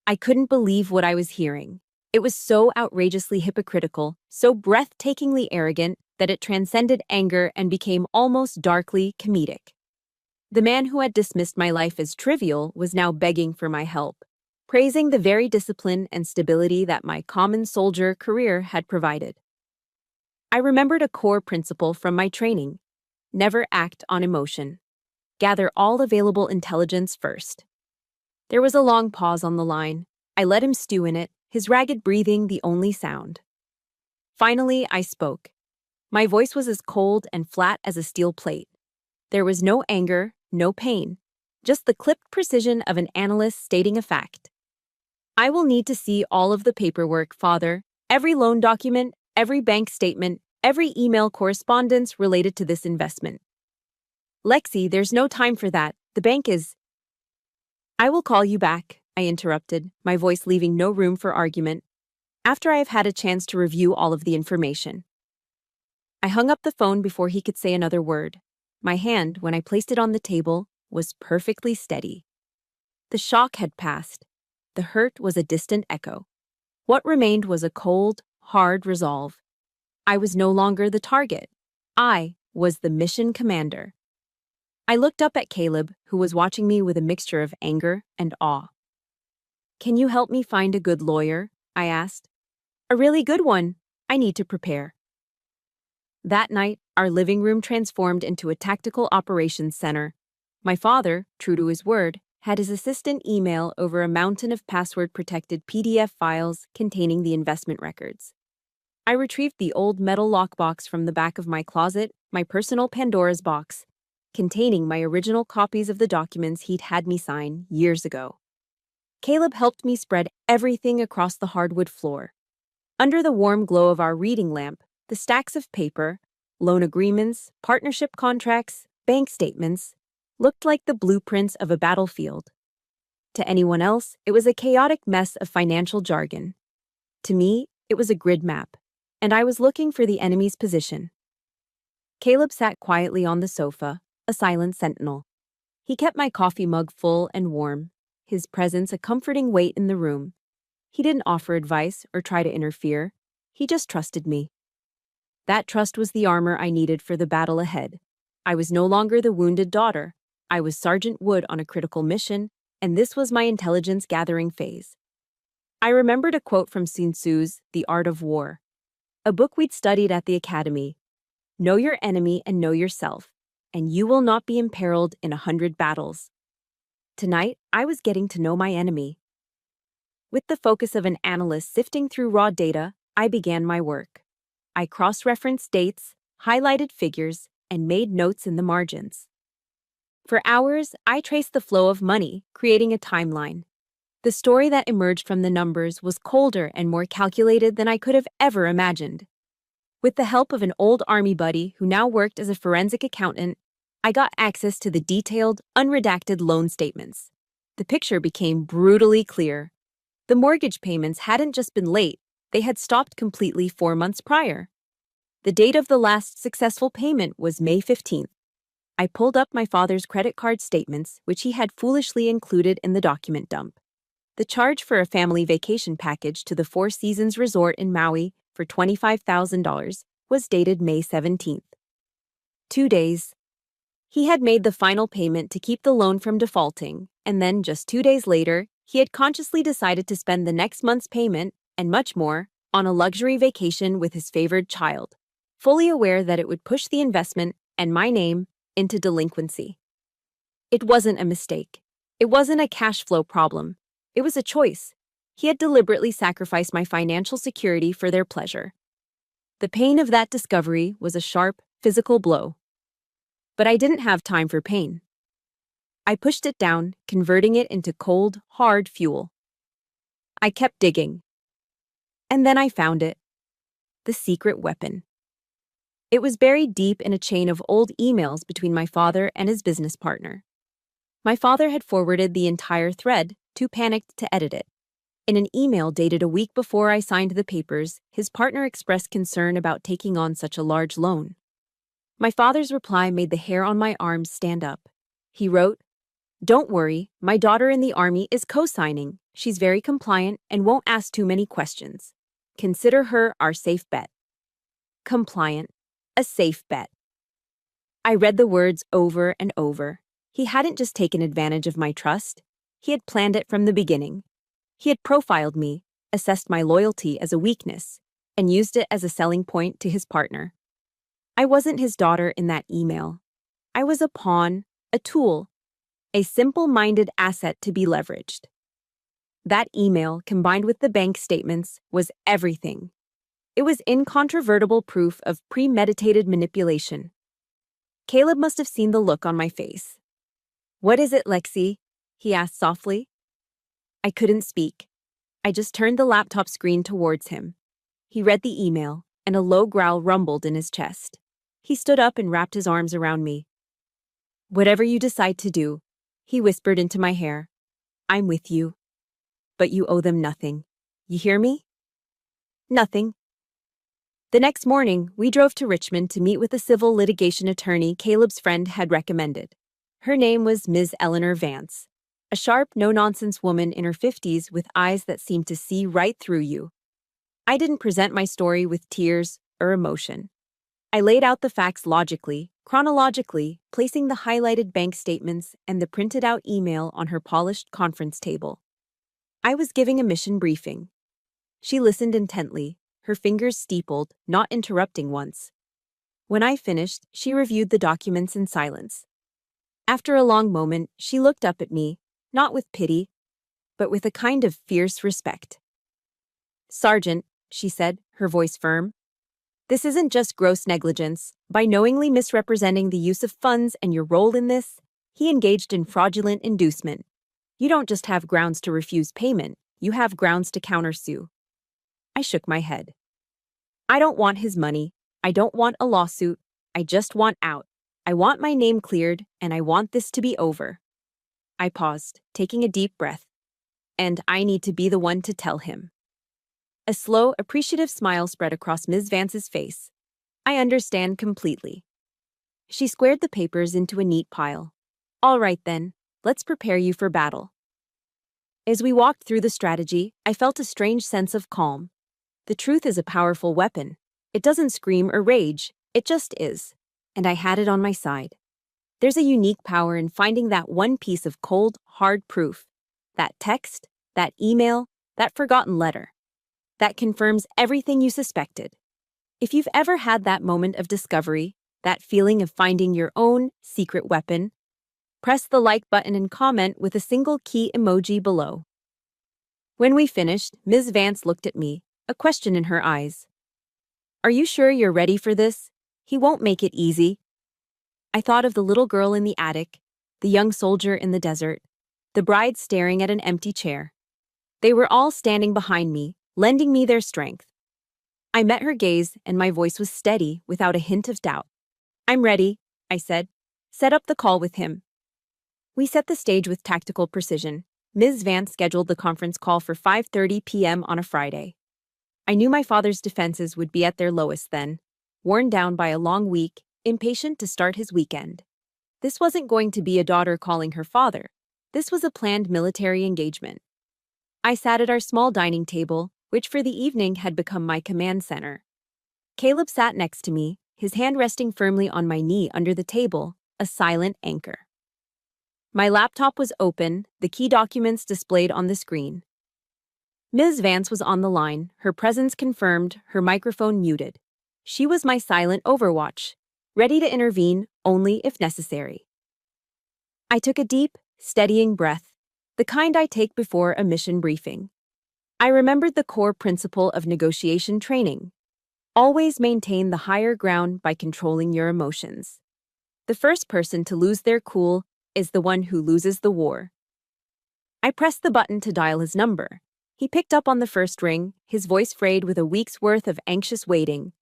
I couldn't believe what I was hearing. It was so outrageously hypocritical, so breathtakingly arrogant, that it transcended anger and became almost darkly comedic. The man who had dismissed my life as trivial was now begging for my help, praising the very discipline and stability that my common soldier career had provided. I remembered a core principle from my training: never act on emotion. Gather all available intelligence first. There was a long pause on the line. I let him stew in it, his ragged breathing the only sound. Finally, I spoke. My voice was as cold and flat as a steel plate. There was no anger, no pain, just the clipped precision of an analyst stating a fact. I will need to see all of the paperwork, Father, every loan document, every bank statement, every email correspondence related to this investment. Lexi, there's no time for that. The bank is... I will call you back, I interrupted, my voice leaving no room for argument, after I have had a chance to review all of the information. I hung up the phone before he could say another word. My hand, when I placed it on the table, was perfectly steady. The shock had passed. The hurt was a distant echo. What remained was a cold, hard resolve. I was no longer the target. I was the mission commander. I looked up at Caleb, who was watching me with a mixture of anger and awe. "Can you help me find a good lawyer?" I asked. "A really good one. I need to prepare." That night, our living room transformed into a tactical operations center. My father, true to his word, had his assistant email over a mountain of password-protected PDF files containing the investment records. I retrieved the old metal lockbox from the back of my closet, my personal Pandora's box, containing my original copies of the documents he'd had me sign years ago. Caleb helped me spread everything across the hardwood floor. Under the warm glow of our reading lamp, the stacks of paper, loan agreements, partnership contracts, bank statements, looked like the blueprints of a battlefield. To anyone else, it was a chaotic mess of financial jargon. To me, it was a grid map, and I was looking for the enemy's position. Caleb sat quietly on the sofa, a silent sentinel. He kept my coffee mug full and warm, his presence a comforting weight in the room. He didn't offer advice or try to interfere. He just trusted me. That trust was the armor I needed for the battle ahead. I was no longer the wounded daughter. I was Sergeant Wood on a critical mission, and this was my intelligence-gathering phase. I remembered a quote from Sun Tzu's The Art of War, a book we'd studied at the academy. "Know your enemy and know yourself, and you will not be imperiled in 100 battles." Tonight, I was getting to know my enemy. With the focus of an analyst sifting through raw data, I began my work. I cross-referenced dates, highlighted figures, and made notes in the margins. For hours, I traced the flow of money, creating a timeline. The story that emerged from the numbers was colder and more calculated than I could have ever imagined. With the help of an old army buddy who now worked as a forensic accountant, I got access to the detailed, unredacted loan statements. The picture became brutally clear. The mortgage payments hadn't just been late, they had stopped completely 4 months prior. The date of the last successful payment was May 15th. I pulled up my father's credit card statements, which he had foolishly included in the document dump. The charge for a family vacation package to the Four Seasons Resort in Maui for $25,000 was dated May 17th. 2 days. He had made the final payment to keep the loan from defaulting, and then just 2 days later, he had consciously decided to spend the next month's payment, and much more, on a luxury vacation with his favored child, fully aware that it would push the investment and my name into delinquency. It wasn't a mistake. It wasn't a cash flow problem. It was a choice. He had deliberately sacrificed my financial security for their pleasure. The pain of that discovery was a sharp, physical blow. But I didn't have time for pain. I pushed it down, converting it into cold, hard fuel. I kept digging. And then I found it. The secret weapon. It was buried deep in a chain of old emails between my father and his business partner. My father had forwarded the entire thread, too panicked to edit it. In an email dated a week before I signed the papers, his partner expressed concern about taking on such a large loan. My father's reply made the hair on my arms stand up. He wrote, "Don't worry, my daughter in the Army is co-signing. She's very compliant and won't ask too many questions. Consider her our safe bet." Compliant. A safe bet. I read the words over and over. He hadn't just taken advantage of my trust. He had planned it from the beginning. He had profiled me, assessed my loyalty as a weakness, and used it as a selling point to his partner. I wasn't his daughter in that email. I was a pawn, a tool, a simple-minded asset to be leveraged. That email, combined with the bank statements, was everything. It was incontrovertible proof of premeditated manipulation. Caleb must have seen the look on my face. "What is it, Lexi?" he asked softly. I couldn't speak. I just turned the laptop screen towards him. He read the email, and a low growl rumbled in his chest. He stood up and wrapped his arms around me. "Whatever you decide to do," he whispered into my hair, "I'm with you. But you owe them nothing. You hear me?" "Nothing." The next morning, we drove to Richmond to meet with a civil litigation attorney Caleb's friend had recommended. Her name was Ms. Eleanor Vance, a sharp, no-nonsense woman in her 50s with eyes that seemed to see right through you. I didn't present my story with tears or emotion. I laid out the facts logically, chronologically, placing the highlighted bank statements and the printed-out email on her polished conference table. I was giving a mission briefing. She listened intently, her fingers steepled, not interrupting once. When I finished, she reviewed the documents in silence. After a long moment, she looked up at me, not with pity, but with a kind of fierce respect. "Sergeant," she said, her voice firm, "this isn't just gross negligence. By knowingly misrepresenting the use of funds and your role in this, he engaged in fraudulent inducement. You don't just have grounds to refuse payment, you have grounds to countersue." I shook my head. "I don't want his money. I don't want a lawsuit. I just want out. I want my name cleared, and I want this to be over." I paused, taking a deep breath. "And I need to be the one to tell him." A slow, appreciative smile spread across Ms. Vance's face. "I understand completely." She squared the papers into a neat pile. "All right then, let's prepare you for battle." As we walked through the strategy, I felt a strange sense of calm. The truth is a powerful weapon. It doesn't scream or rage, it just is. And I had it on my side. There's a unique power in finding that one piece of cold, hard proof. That text, that email, that forgotten letter. That confirms everything you suspected. If you've ever had that moment of discovery, that feeling of finding your own secret weapon, press the like button and comment with a single key emoji below. When we finished, Ms. Vance looked at me, a question in her eyes. "Are you sure you're ready for this? He won't make it easy." I thought of the little girl in the attic, the young soldier in the desert, the bride staring at an empty chair. They were all standing behind me, lending me their strength. I met her gaze, and my voice was steady, without a hint of doubt. "I'm ready," I said. "Set up the call with him." We set the stage with tactical precision. Ms. Vance scheduled the conference call for 5:30 p.m. on a Friday. I knew my father's defenses would be at their lowest then, worn down by a long week, impatient to start his weekend. This wasn't going to be a daughter calling her father. This was a planned military engagement. I sat at our small dining table, which for the evening had become my command center. Caleb sat next to me, his hand resting firmly on my knee under the table, a silent anchor. My laptop was open, the key documents displayed on the screen. Ms. Vance was on the line, her presence confirmed, her microphone muted. She was my silent overwatch, ready to intervene only if necessary. I took a deep, steadying breath, the kind I take before a mission briefing. I remembered the core principle of negotiation training. Always maintain the higher ground by controlling your emotions. The first person to lose their cool is the one who loses the war. I pressed the button to dial his number. He picked up on the first ring, his voice frayed with a week's worth of anxious waiting.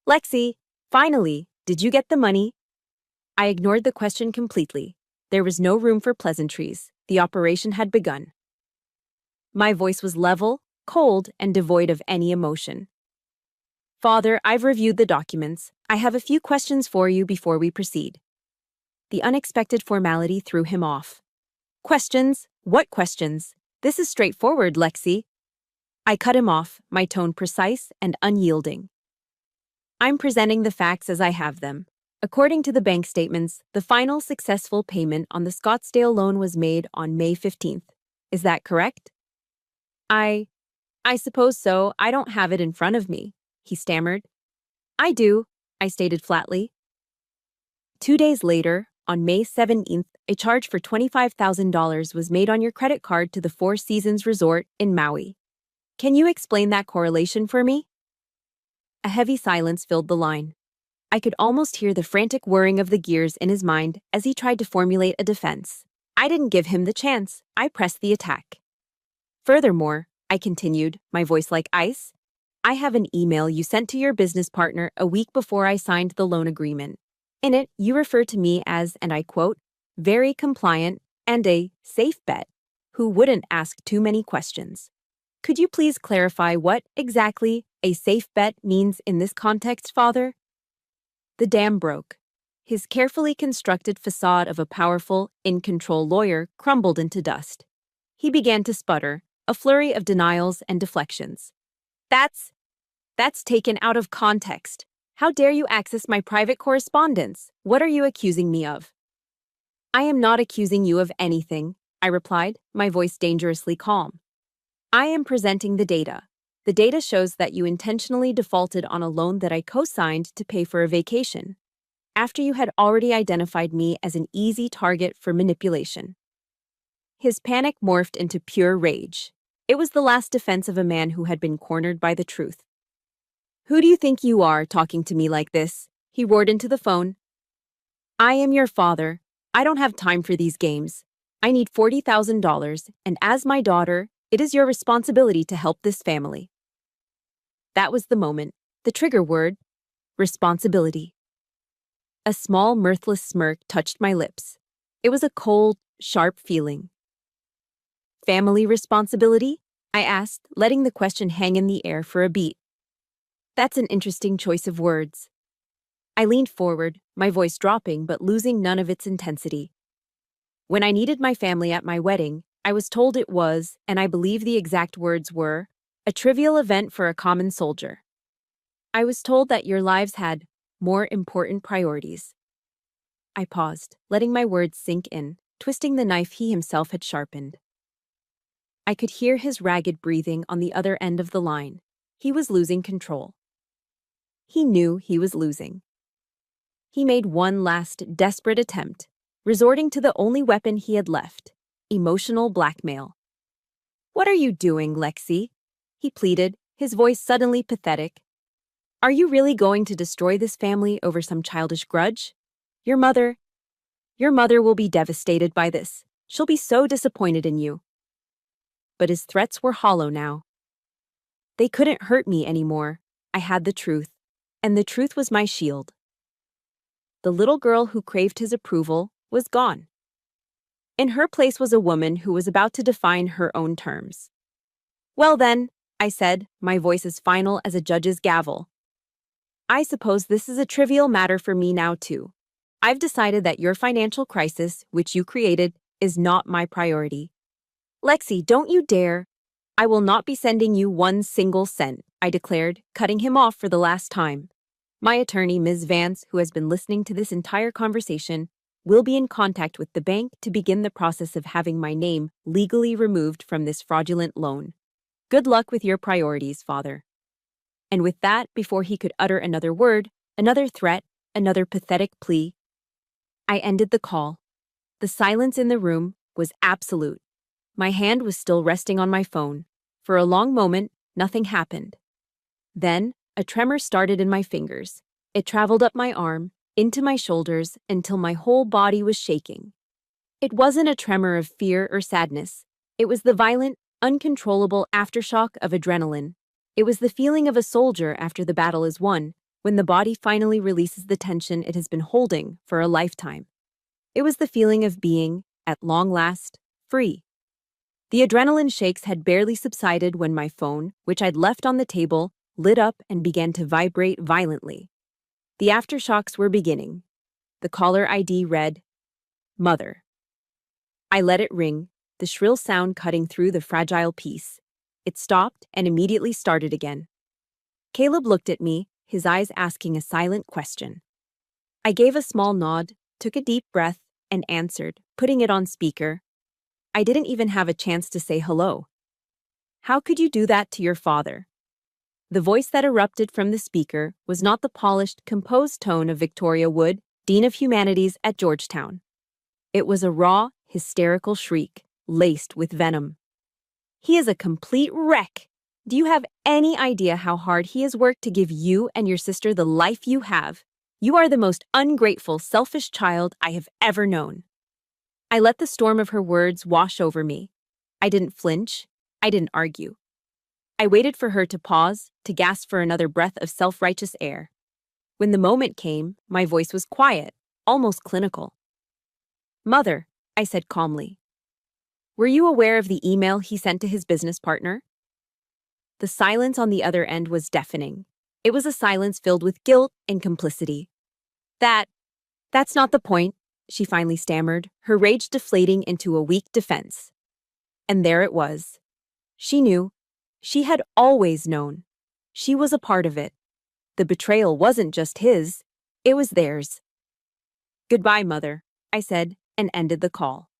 "Lexi, finally, did you get the money?" I ignored the question completely. There was no room for pleasantries. The operation had begun. My voice was level, cold, and devoid of any emotion. "Father, I've reviewed the documents. I have a few questions for you before we proceed." The unexpected formality threw him off. "Questions? What questions? This is straightforward, Lexi." I cut him off, my tone precise and unyielding. "I'm presenting the facts as I have them. According to the bank statements, the final successful payment on the Scottsdale loan was made on May 15th. Is that correct?" I suppose so. I don't have it in front of me," he stammered. "I do," I stated flatly. 2 days later, on May 17th, a charge for $25,000 was made on your credit card to the Four Seasons Resort in Maui. Can you explain that correlation for me? A heavy silence filled the line. I could almost hear the frantic whirring of the gears in his mind as he tried to formulate a defense. I didn't give him the chance. I pressed the attack. "Furthermore," I continued, my voice like ice, "I have an email you sent to your business partner a week before I signed the loan agreement. In it, you refer to me as, and I quote, very compliant and a safe bet who wouldn't ask too many questions. Could you please clarify what, exactly, a safe bet means in this context, father? The dam broke. His carefully constructed facade of a powerful, in-control lawyer crumbled into dust. He began to sputter, a flurry of denials and deflections. That's taken out of context. How dare you access my private correspondence? What are you accusing me of? I am not accusing you of anything, I replied, my voice dangerously calm. I am presenting the data. The data shows that you intentionally defaulted on a loan that I co-signed to pay for a vacation, after you had already identified me as an easy target for manipulation. His panic morphed into pure rage. It was the last defense of a man who had been cornered by the truth. Who do you think you are, talking to me like this? He roared into the phone. I am your father. I don't have time for these games. I need $40,000, and as my daughter, it is your responsibility to help this family. That was the moment. The trigger word, responsibility. A small, mirthless smirk touched my lips. It was a cold, sharp feeling. Family responsibility? I asked, letting the question hang in the air for a beat. That's an interesting choice of words. I leaned forward, my voice dropping but losing none of its intensity. When I needed my family at my wedding, I was told it was, and I believe the exact words were, a trivial event for a common soldier. I was told that your lives had more important priorities. I paused, letting my words sink in, twisting the knife he himself had sharpened. I could hear his ragged breathing on the other end of the line. He was losing control. He knew he was losing. He made one last desperate attempt, resorting to the only weapon he had left, emotional blackmail. What are you doing, Lexi? He pleaded, his voice suddenly pathetic. Are you really going to destroy this family over some childish grudge? Your mother will be devastated by this. She'll be so disappointed in you. But his threats were hollow now. They couldn't hurt me anymore. I had the truth, and the truth was my shield. The little girl who craved his approval was gone. In her place was a woman who was about to define her own terms. Well then, I said, my voice as final as a judge's gavel. I suppose this is a trivial matter for me now too. I've decided that your financial crisis, which you created, is not my priority. Lexi, don't you dare. I will not be sending you one single cent, I declared, cutting him off for the last time. My attorney, Ms. Vance, who has been listening to this entire conversation, will be in contact with the bank to begin the process of having my name legally removed from this fraudulent loan. Good luck with your priorities, father. And with that, before he could utter another word, another threat, another pathetic plea, I ended the call. The silence in the room was absolute. My hand was still resting on my phone. For a long moment, nothing happened. Then, a tremor started in my fingers. It traveled up my arm, into my shoulders, until my whole body was shaking. It wasn't a tremor of fear or sadness. It was the violent, uncontrollable aftershock of adrenaline. It was the feeling of a soldier after the battle is won, when the body finally releases the tension it has been holding for a lifetime. It was the feeling of being, at long last, free. The adrenaline shakes had barely subsided when my phone, which I'd left on the table, lit up and began to vibrate violently. The aftershocks were beginning. The caller ID read, Mother. I let it ring, the shrill sound cutting through the fragile peace. It stopped and immediately started again. Caleb looked at me, his eyes asking a silent question. I gave a small nod, took a deep breath, and answered, putting it on speaker. I didn't even have a chance to say hello. How could you do that to your father? The voice that erupted from the speaker was not the polished, composed tone of Victoria Wood, Dean of Humanities at Georgetown. It was a raw, hysterical shriek, laced with venom. He is a complete wreck. Do you have any idea how hard he has worked to give you and your sister the life you have? You are the most ungrateful, selfish child I have ever known. I let the storm of her words wash over me. I didn't flinch. I didn't argue. I waited for her to pause, to gasp for another breath of self-righteous air. When the moment came, my voice was quiet, almost clinical. Mother, I said calmly. Were you aware of the email he sent to his business partner? The The silence on the other end was deafening. It was a silence filled with guilt and complicity. That's not the point, she finally stammered, her rage deflating into a weak defense. And there it was. She knew. She had always known. She was a part of it. The betrayal wasn't just his, it was theirs. "Goodbye, Mother," I said, and ended the call.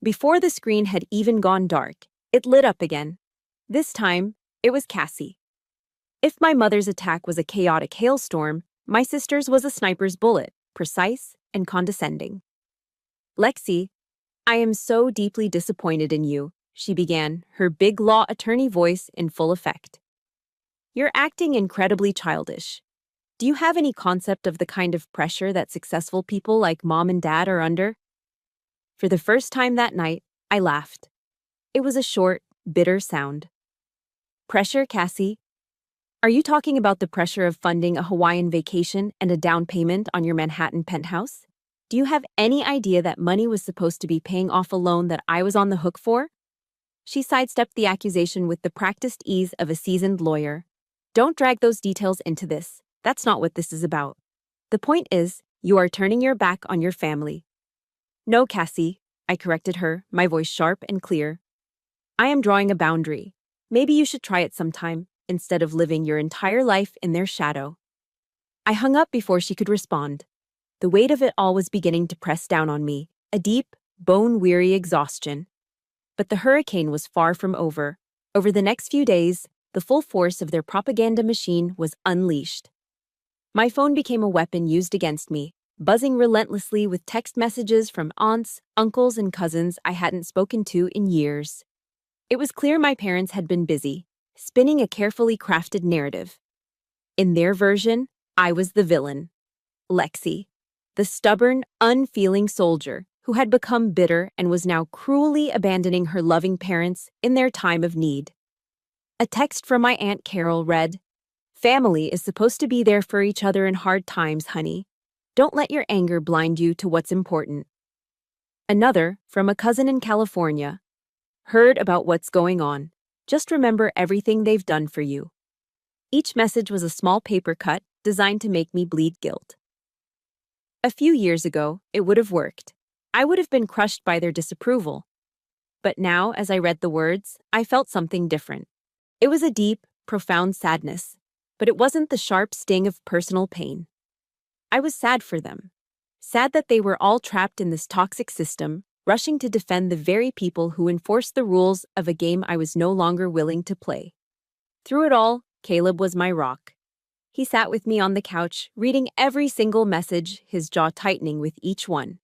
Before the screen had even gone dark, it lit up again. This time, it was Cassie. If my mother's attack was a chaotic hailstorm, my sister's was a sniper's bullet, precise and condescending. "Lexi, I am so deeply disappointed in you," she began, her big law attorney voice in full effect. "You're acting incredibly childish. Do you have any concept of the kind of pressure that successful people like Mom and Dad are under?" For the first time that night, I laughed. It was a short, bitter sound. "Pressure, Cassie? Are you talking about the pressure of funding a Hawaiian vacation and a down payment on your Manhattan penthouse? Do you have any idea that money was supposed to be paying off a loan that I was on the hook for?" She sidestepped the accusation with the practiced ease of a seasoned lawyer. "Don't drag those details into this. That's not what this is about. The point is, you are turning your back on your family." "No, Cassie," I corrected her, my voice sharp and clear. "I am drawing a boundary. Maybe you should try it sometime, instead of living your entire life in their shadow." I hung up before she could respond. The weight of it all was beginning to press down on me, a deep, bone-weary exhaustion. But the hurricane was far from over. Over the next few days, the full force of their propaganda machine was unleashed. My phone became a weapon used against me, buzzing relentlessly with text messages from aunts, uncles, and cousins I hadn't spoken to in years. It was clear my parents had been busy, spinning a carefully crafted narrative. In their version, I was the villain. Lexi, the stubborn, unfeeling soldier who had become bitter and was now cruelly abandoning her loving parents in their time of need. A text from my Aunt Carol read, "Family is supposed to be there for each other in hard times, honey. Don't let your anger blind you to what's important." Another, from a cousin in California, "Heard about what's going on. Just remember everything they've done for you." Each message was a small paper cut designed to make me bleed guilt. A few years ago, it would have worked. I would have been crushed by their disapproval. But now, as I read the words, I felt something different. It was a deep, profound sadness, but it wasn't the sharp sting of personal pain. I was sad for them. Sad that they were all trapped in this toxic system, rushing to defend the very people who enforced the rules of a game I was no longer willing to play. Through it all, Caleb was my rock. He sat with me on the couch, reading every single message, his jaw tightening with each one.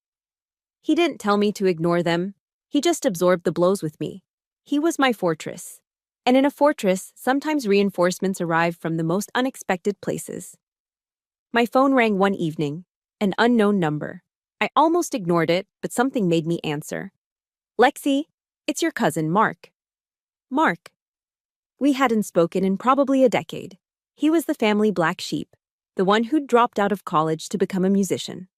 He didn't tell me to ignore them. He just absorbed the blows with me. He was my fortress. And in a fortress, sometimes reinforcements arrive from the most unexpected places. My phone rang one evening, an unknown number. I almost ignored it, but something made me answer. "Lexi, it's your cousin, Mark." Mark. We hadn't spoken in probably a decade. He was the family black sheep, the one who'd dropped out of college to become a musician.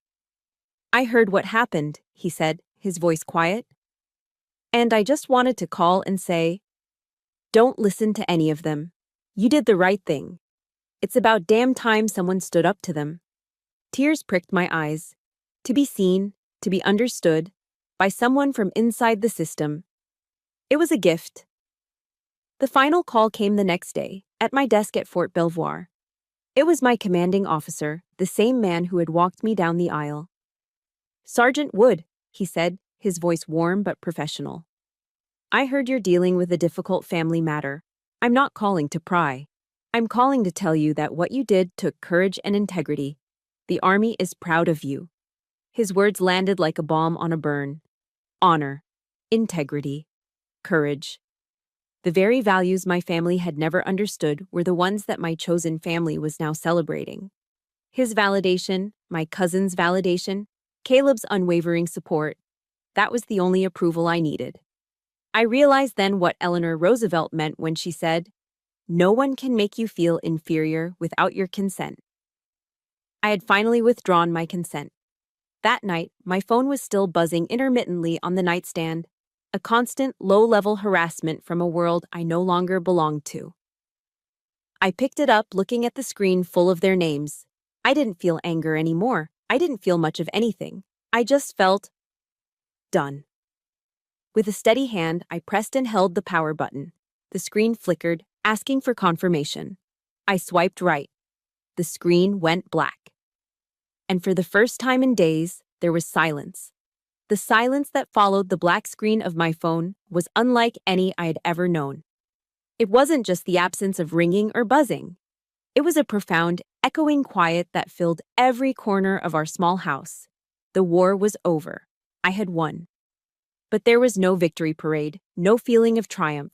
"I heard what happened," he said, his voice quiet. "And I just wanted to call and say, don't listen to any of them. You did the right thing. It's about damn time someone stood up to them." Tears pricked my eyes. To be seen, to be understood, by someone from inside the system. It was a gift. The final call came the next day, at my desk at Fort Belvoir. It was my commanding officer, the same man who had walked me down the aisle. "Sergeant Wood," he said, his voice warm but professional. "I heard you're dealing with a difficult family matter. I'm not calling to pry. I'm calling to tell you that what you did took courage and integrity. The Army is proud of you." His words landed like a bomb on a burn. Honor, integrity, courage. The very values my family had never understood were the ones that my chosen family was now celebrating. His validation, my cousin's validation, Caleb's unwavering support. That was the only approval I needed. I realized then what Eleanor Roosevelt meant when she said, "No one can make you feel inferior without your consent." I had finally withdrawn my consent. That night, my phone was still buzzing intermittently on the nightstand. a constant, low-level harassment from a world I no longer belonged to. I picked it up, looking at the screen full of their names. I didn't feel anger anymore. I didn't feel much of anything. I just felt done. With a steady hand, I pressed and held the power button. The screen flickered, asking for confirmation. I swiped right. The screen went black. And for the first time in days, there was silence. The silence that followed the black screen of my phone was unlike any I had ever known. It wasn't just the absence of ringing or buzzing. It was a profound, echoing quiet that filled every corner of our small house. The war was over. I had won. But there was no victory parade, no feeling of triumph.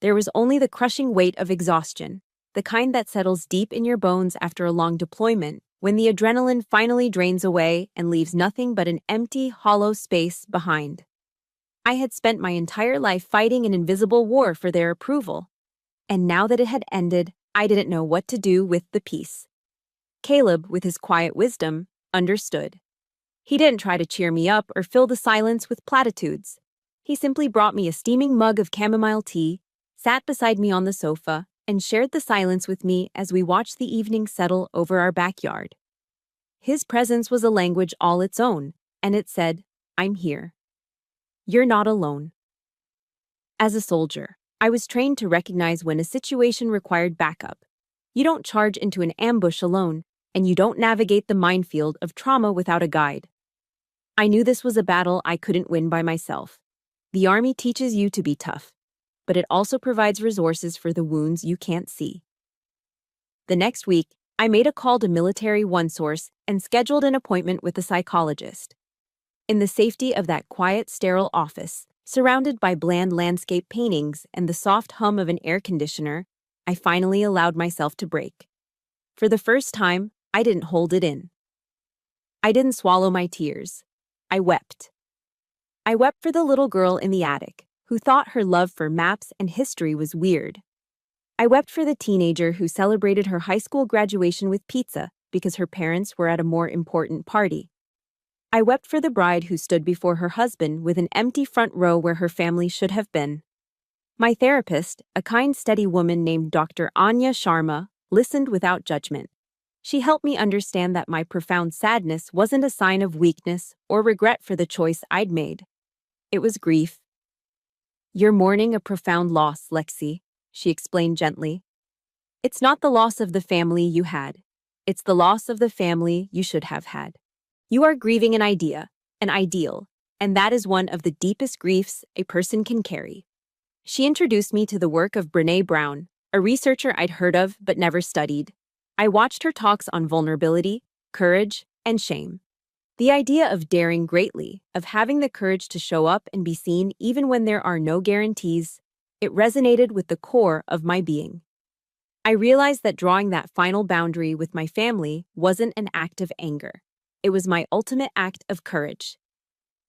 There was only the crushing weight of exhaustion, the kind that settles deep in your bones after a long deployment, when the adrenaline finally drains away and leaves nothing but an empty, hollow space behind. I had spent my entire life fighting an invisible war for their approval, and now that it had ended, I didn't know what to do with the peace. Caleb, with his quiet wisdom, understood. He didn't try to cheer me up or fill the silence with platitudes. He simply brought me a steaming mug of chamomile tea, sat beside me on the sofa, and shared the silence with me as we watched the evening settle over our backyard. His presence was a language all its own, and it said, "I'm here. You're not alone." As a soldier, I was trained to recognize when a situation required backup. You don't charge into an ambush alone, and you don't navigate the minefield of trauma without a guide. I knew this was a battle I couldn't win by myself. The Army teaches you to be tough, but it also provides resources for the wounds you can't see. The next week, I made a call to Military OneSource and scheduled an appointment with a psychologist. In the safety of that quiet, sterile office, surrounded by bland landscape paintings and the soft hum of an air conditioner, I finally allowed myself to break. For the first time, I didn't hold it in. I didn't swallow my tears. I wept. I wept for the little girl in the attic, who thought her love for maps and history was weird. I wept for the teenager who celebrated her high school graduation with pizza because her parents were at a more important party. I wept for the bride who stood before her husband with an empty front row where her family should have been. My therapist, a kind, steady woman named Dr. Anya Sharma, listened without judgment. She helped me understand that my profound sadness wasn't a sign of weakness or regret for the choice I'd made. It was grief. "You're mourning a profound loss, Lexi," she explained gently. "It's not the loss of the family you had. It's the loss of the family you should have had. You are grieving an idea, an ideal, and that is one of the deepest griefs a person can carry." She introduced me to the work of Brené Brown, a researcher I'd heard of but never studied. I watched her talks on vulnerability, courage, and shame. The idea of daring greatly, of having the courage to show up and be seen even when there are no guarantees, it resonated with the core of my being. I realized that drawing that final boundary with my family wasn't an act of anger. It was my ultimate act of courage.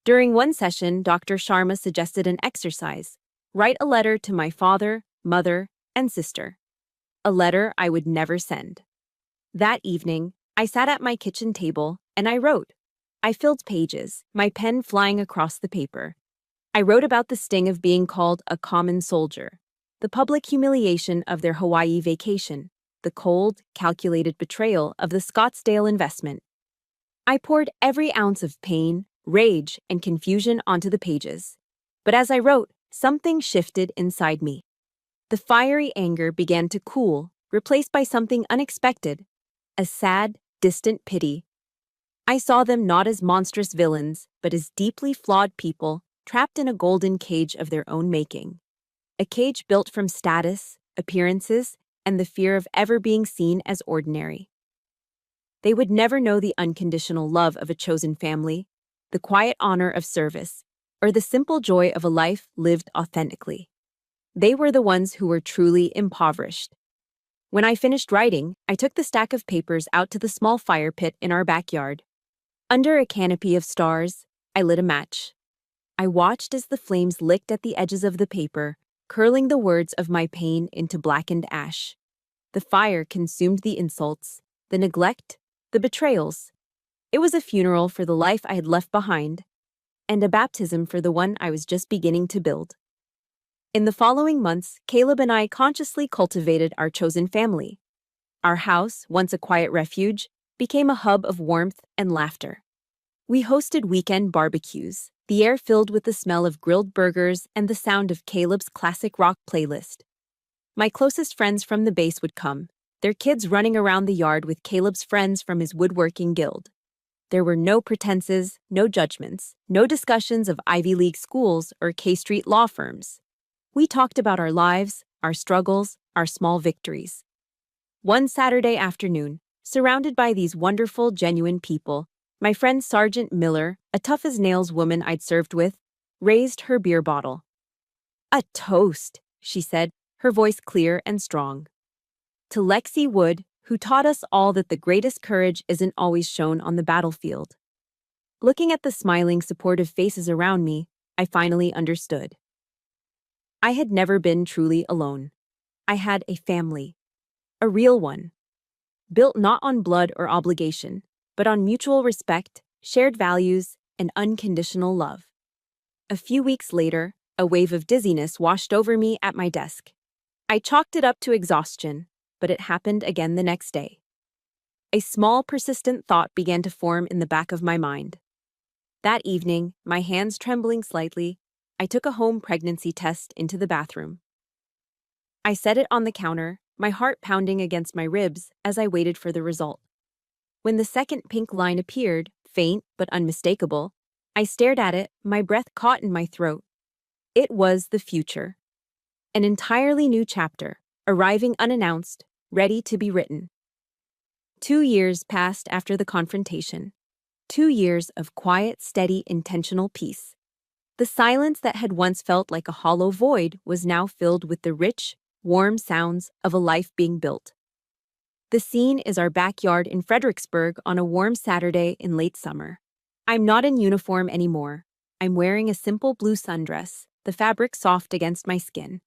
During one session, Dr. Sharma suggested an exercise: write a letter to my father, mother, and sister. A letter I would never send. That evening, I sat at my kitchen table and I wrote. I filled pages, my pen flying across the paper. I wrote about the sting of being called a common soldier, the public humiliation of their Hawaii vacation, the cold, calculated betrayal of the Scottsdale investment. I poured every ounce of pain, rage, and confusion onto the pages. But as I wrote, something shifted inside me. The fiery anger began to cool, replaced by something unexpected, a sad, distant pity. I saw them not as monstrous villains, but as deeply flawed people trapped in a golden cage of their own making. A cage built from status, appearances, and the fear of ever being seen as ordinary. They would never know the unconditional love of a chosen family, the quiet honor of service, or the simple joy of a life lived authentically. They were the ones who were truly impoverished. When I finished writing, I took the stack of papers out to the small fire pit in our backyard. Under a canopy of stars, I lit a match. I watched as the flames licked at the edges of the paper, curling the words of my pain into blackened ash. The fire consumed the insults, the neglect, the betrayals. It was a funeral for the life I had left behind. and a baptism for the one I was just beginning to build. In the following months, Caleb and I consciously cultivated our chosen family. Our house, once a quiet refuge, became a hub of warmth and laughter. We hosted weekend barbecues, the air filled with the smell of grilled burgers and the sound of Caleb's classic rock playlist. My closest friends from the base would come, their kids running around the yard with Caleb's friends from his woodworking guild. There were no pretenses, no judgments, no discussions of Ivy League schools or K Street law firms. We talked about our lives, our struggles, our small victories. One Saturday afternoon, surrounded by these wonderful, genuine people, my friend Sergeant Miller, a tough-as-nails woman I'd served with, raised her beer bottle. "A toast," she said, her voice clear and strong. "To Lexi Wood, who taught us all that the greatest courage isn't always shown on the battlefield." Looking at the smiling, supportive faces around me, I finally understood. I had never been truly alone. I had a family. A real one. Built not on blood or obligation, but on mutual respect, shared values, and unconditional love. A few weeks later, a wave of dizziness washed over me at my desk. I chalked it up to exhaustion, but it happened again the next day. A small, persistent thought began to form in the back of my mind. That evening, my hands trembling slightly, I took a home pregnancy test into the bathroom. I set it on the counter, my heart pounding against my ribs as I waited for the result. When the second pink line appeared, faint but unmistakable, I stared at it, my breath caught in my throat. It was the future. An entirely new chapter, arriving unannounced, ready to be written. 2 years passed after the confrontation. 2 years of quiet, steady, intentional peace. The silence that had once felt like a hollow void was now filled with the rich, warm sounds of a life being built. The scene is our backyard in Fredericksburg on a warm Saturday in late summer. I'm not in uniform anymore. I'm wearing a simple blue sundress, the fabric soft against my skin.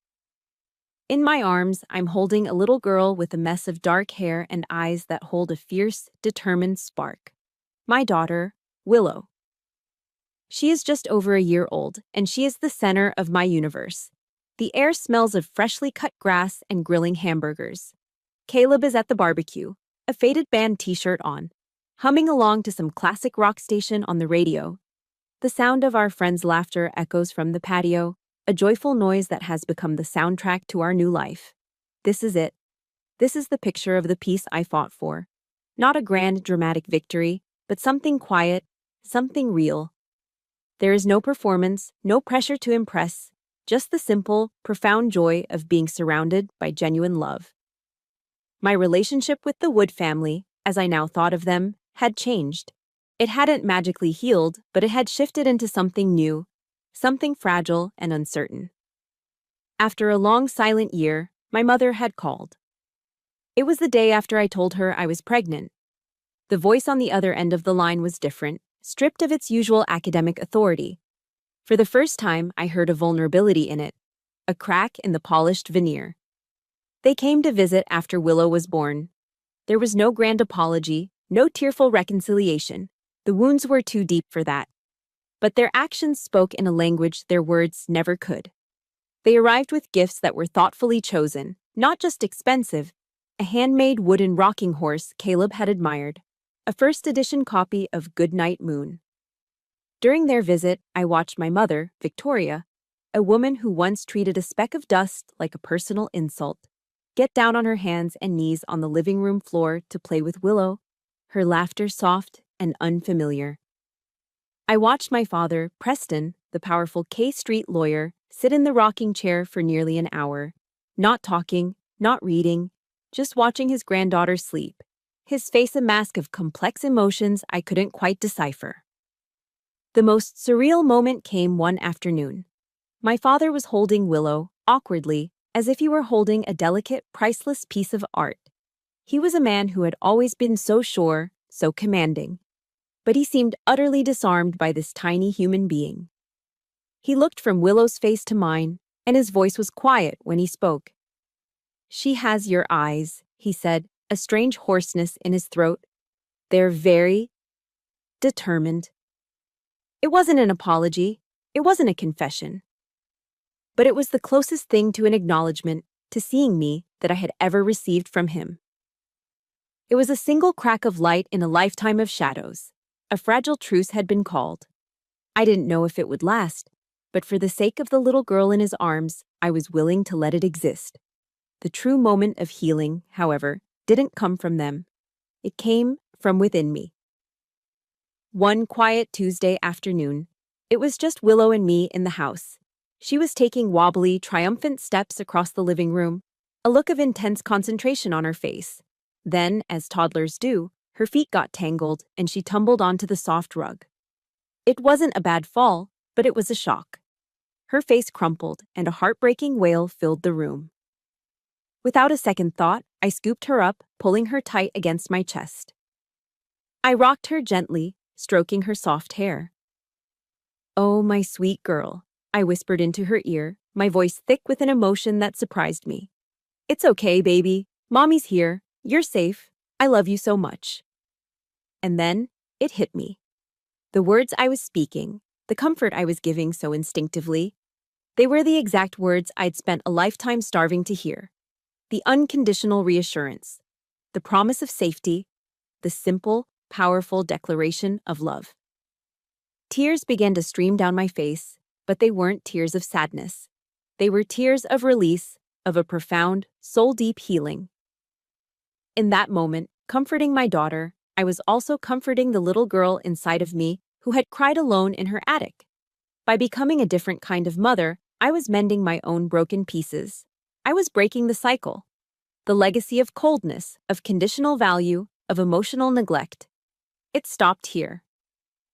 In my arms, I'm holding a little girl with a mess of dark hair and eyes that hold a fierce, determined spark. My daughter, Willow. She is just over a year old, and she is the center of my universe. The air smells of freshly cut grass and grilling hamburgers. Caleb is at the barbecue, a faded band t-shirt on, humming along to some classic rock station on the radio. The sound of our friends' laughter echoes from the patio, a joyful noise that has become the soundtrack to our new life. This is it. This is the picture of the peace I fought for. Not a grand, dramatic victory, but something quiet, something real. There is no performance, no pressure to impress, just the simple, profound joy of being surrounded by genuine love. My relationship with the Wood family, as I now thought of them, had changed. It hadn't magically healed, but it had shifted into something new, something fragile and uncertain. After a long silent year, my mother had called. It was the day after I told her I was pregnant. The voice on the other end of the line was different, stripped of its usual academic authority. For the first time, I heard a vulnerability in it, a crack in the polished veneer. They came to visit after Willow was born. There was no grand apology, no tearful reconciliation. The wounds were too deep for that. But their actions spoke in a language their words never could. They arrived with gifts that were thoughtfully chosen, not just expensive. A handmade wooden rocking horse Caleb had admired, a first-edition copy of Goodnight Moon. During their visit, I watched my mother, Victoria, a woman who once treated a speck of dust like a personal insult, get down on her hands and knees on the living room floor to play with Willow, her laughter soft and unfamiliar. I watched my father, Preston, the powerful K Street lawyer, sit in the rocking chair for nearly an hour, not talking, not reading, just watching his granddaughter sleep, his face a mask of complex emotions I couldn't quite decipher. The most surreal moment came one afternoon. My father was holding Willow, awkwardly, as if he were holding a delicate, priceless piece of art. He was a man who had always been so sure, so commanding. But he seemed utterly disarmed by this tiny human being. He looked from Willow's face to mine, and his voice was quiet when he spoke. "She has your eyes," he said, a strange hoarseness in his throat. "They're very determined." It wasn't an apology. It wasn't a confession. But it was the closest thing to an acknowledgement to seeing me that I had ever received from him. It was a single crack of light in a lifetime of shadows. A fragile truce had been called. I didn't know if it would last, but for the sake of the little girl in his arms, I was willing to let it exist. The true moment of healing, however, didn't come from them. It came from within me. One quiet Tuesday afternoon, it was just Willow and me in the house. She was taking wobbly, triumphant steps across the living room, a look of intense concentration on her face. Then, as toddlers do, her feet got tangled and she tumbled onto the soft rug. It wasn't a bad fall, but it was a shock. Her face crumpled and a heartbreaking wail filled the room. Without a second thought, I scooped her up, pulling her tight against my chest. I rocked her gently, stroking her soft hair. "Oh, my sweet girl," I whispered into her ear, my voice thick with an emotion that surprised me. "It's okay, baby. Mommy's here. You're safe. I love you so much." And then, it hit me. The words I was speaking, the comfort I was giving so instinctively, they were the exact words I'd spent a lifetime starving to hear. The unconditional reassurance, the promise of safety, the simple, powerful declaration of love. Tears began to stream down my face, but they weren't tears of sadness. They were tears of release, of a profound, soul-deep healing. In that moment, comforting my daughter, I was also comforting the little girl inside of me who had cried alone in her attic. By becoming a different kind of mother, I was mending my own broken pieces. I was breaking the cycle. The legacy of coldness, of conditional value, of emotional neglect. It stopped here.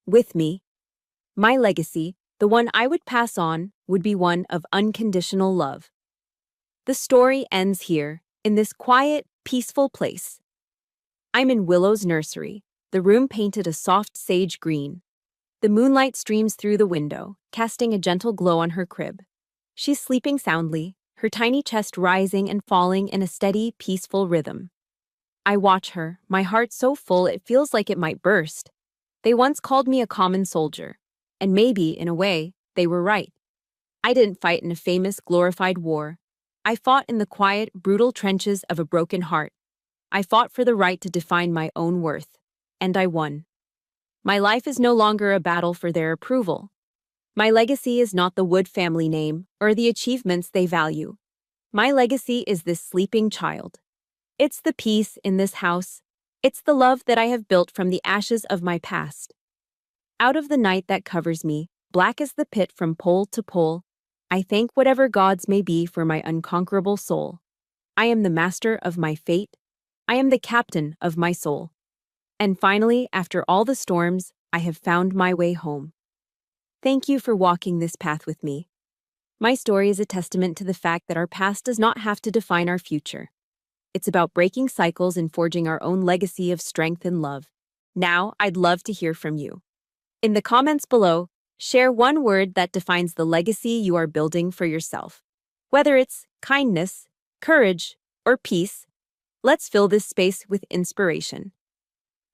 With me, my legacy, the one I would pass on, would be one of unconditional love. The story ends here, in this quiet, peaceful place. I'm in Willow's nursery, the room painted a soft sage green. The moonlight streams through the window, casting a gentle glow on her crib. She's sleeping soundly, her tiny chest rising and falling in a steady, peaceful rhythm. I watch her, my heart so full it feels like it might burst. They once called me a common soldier, and maybe, in a way, they were right. I didn't fight in a famous, glorified war. I fought in the quiet, brutal trenches of a broken heart. I fought for the right to define my own worth, and I won. My life is no longer a battle for their approval. My legacy is not the Wood family name or the achievements they value. My legacy is this sleeping child. It's the peace in this house. It's the love that I have built from the ashes of my past. Out of the night that covers me, black as the pit from pole to pole, I thank whatever gods may be for my unconquerable soul. I am the master of my fate. I am the captain of my soul. And finally, after all the storms, I have found my way home. Thank you for walking this path with me. My story is a testament to the fact that our past does not have to define our future. It's about breaking cycles and forging our own legacy of strength and love. Now, I'd love to hear from you. In the comments below, share one word that defines the legacy you are building for yourself. Whether it's kindness, courage, or peace, let's fill this space with inspiration.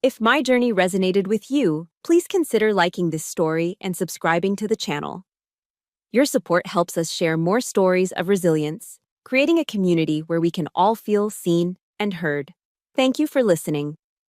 If my journey resonated with you, please consider liking this story and subscribing to the channel. Your support helps us share more stories of resilience, creating a community where we can all feel seen and heard. Thank you for listening.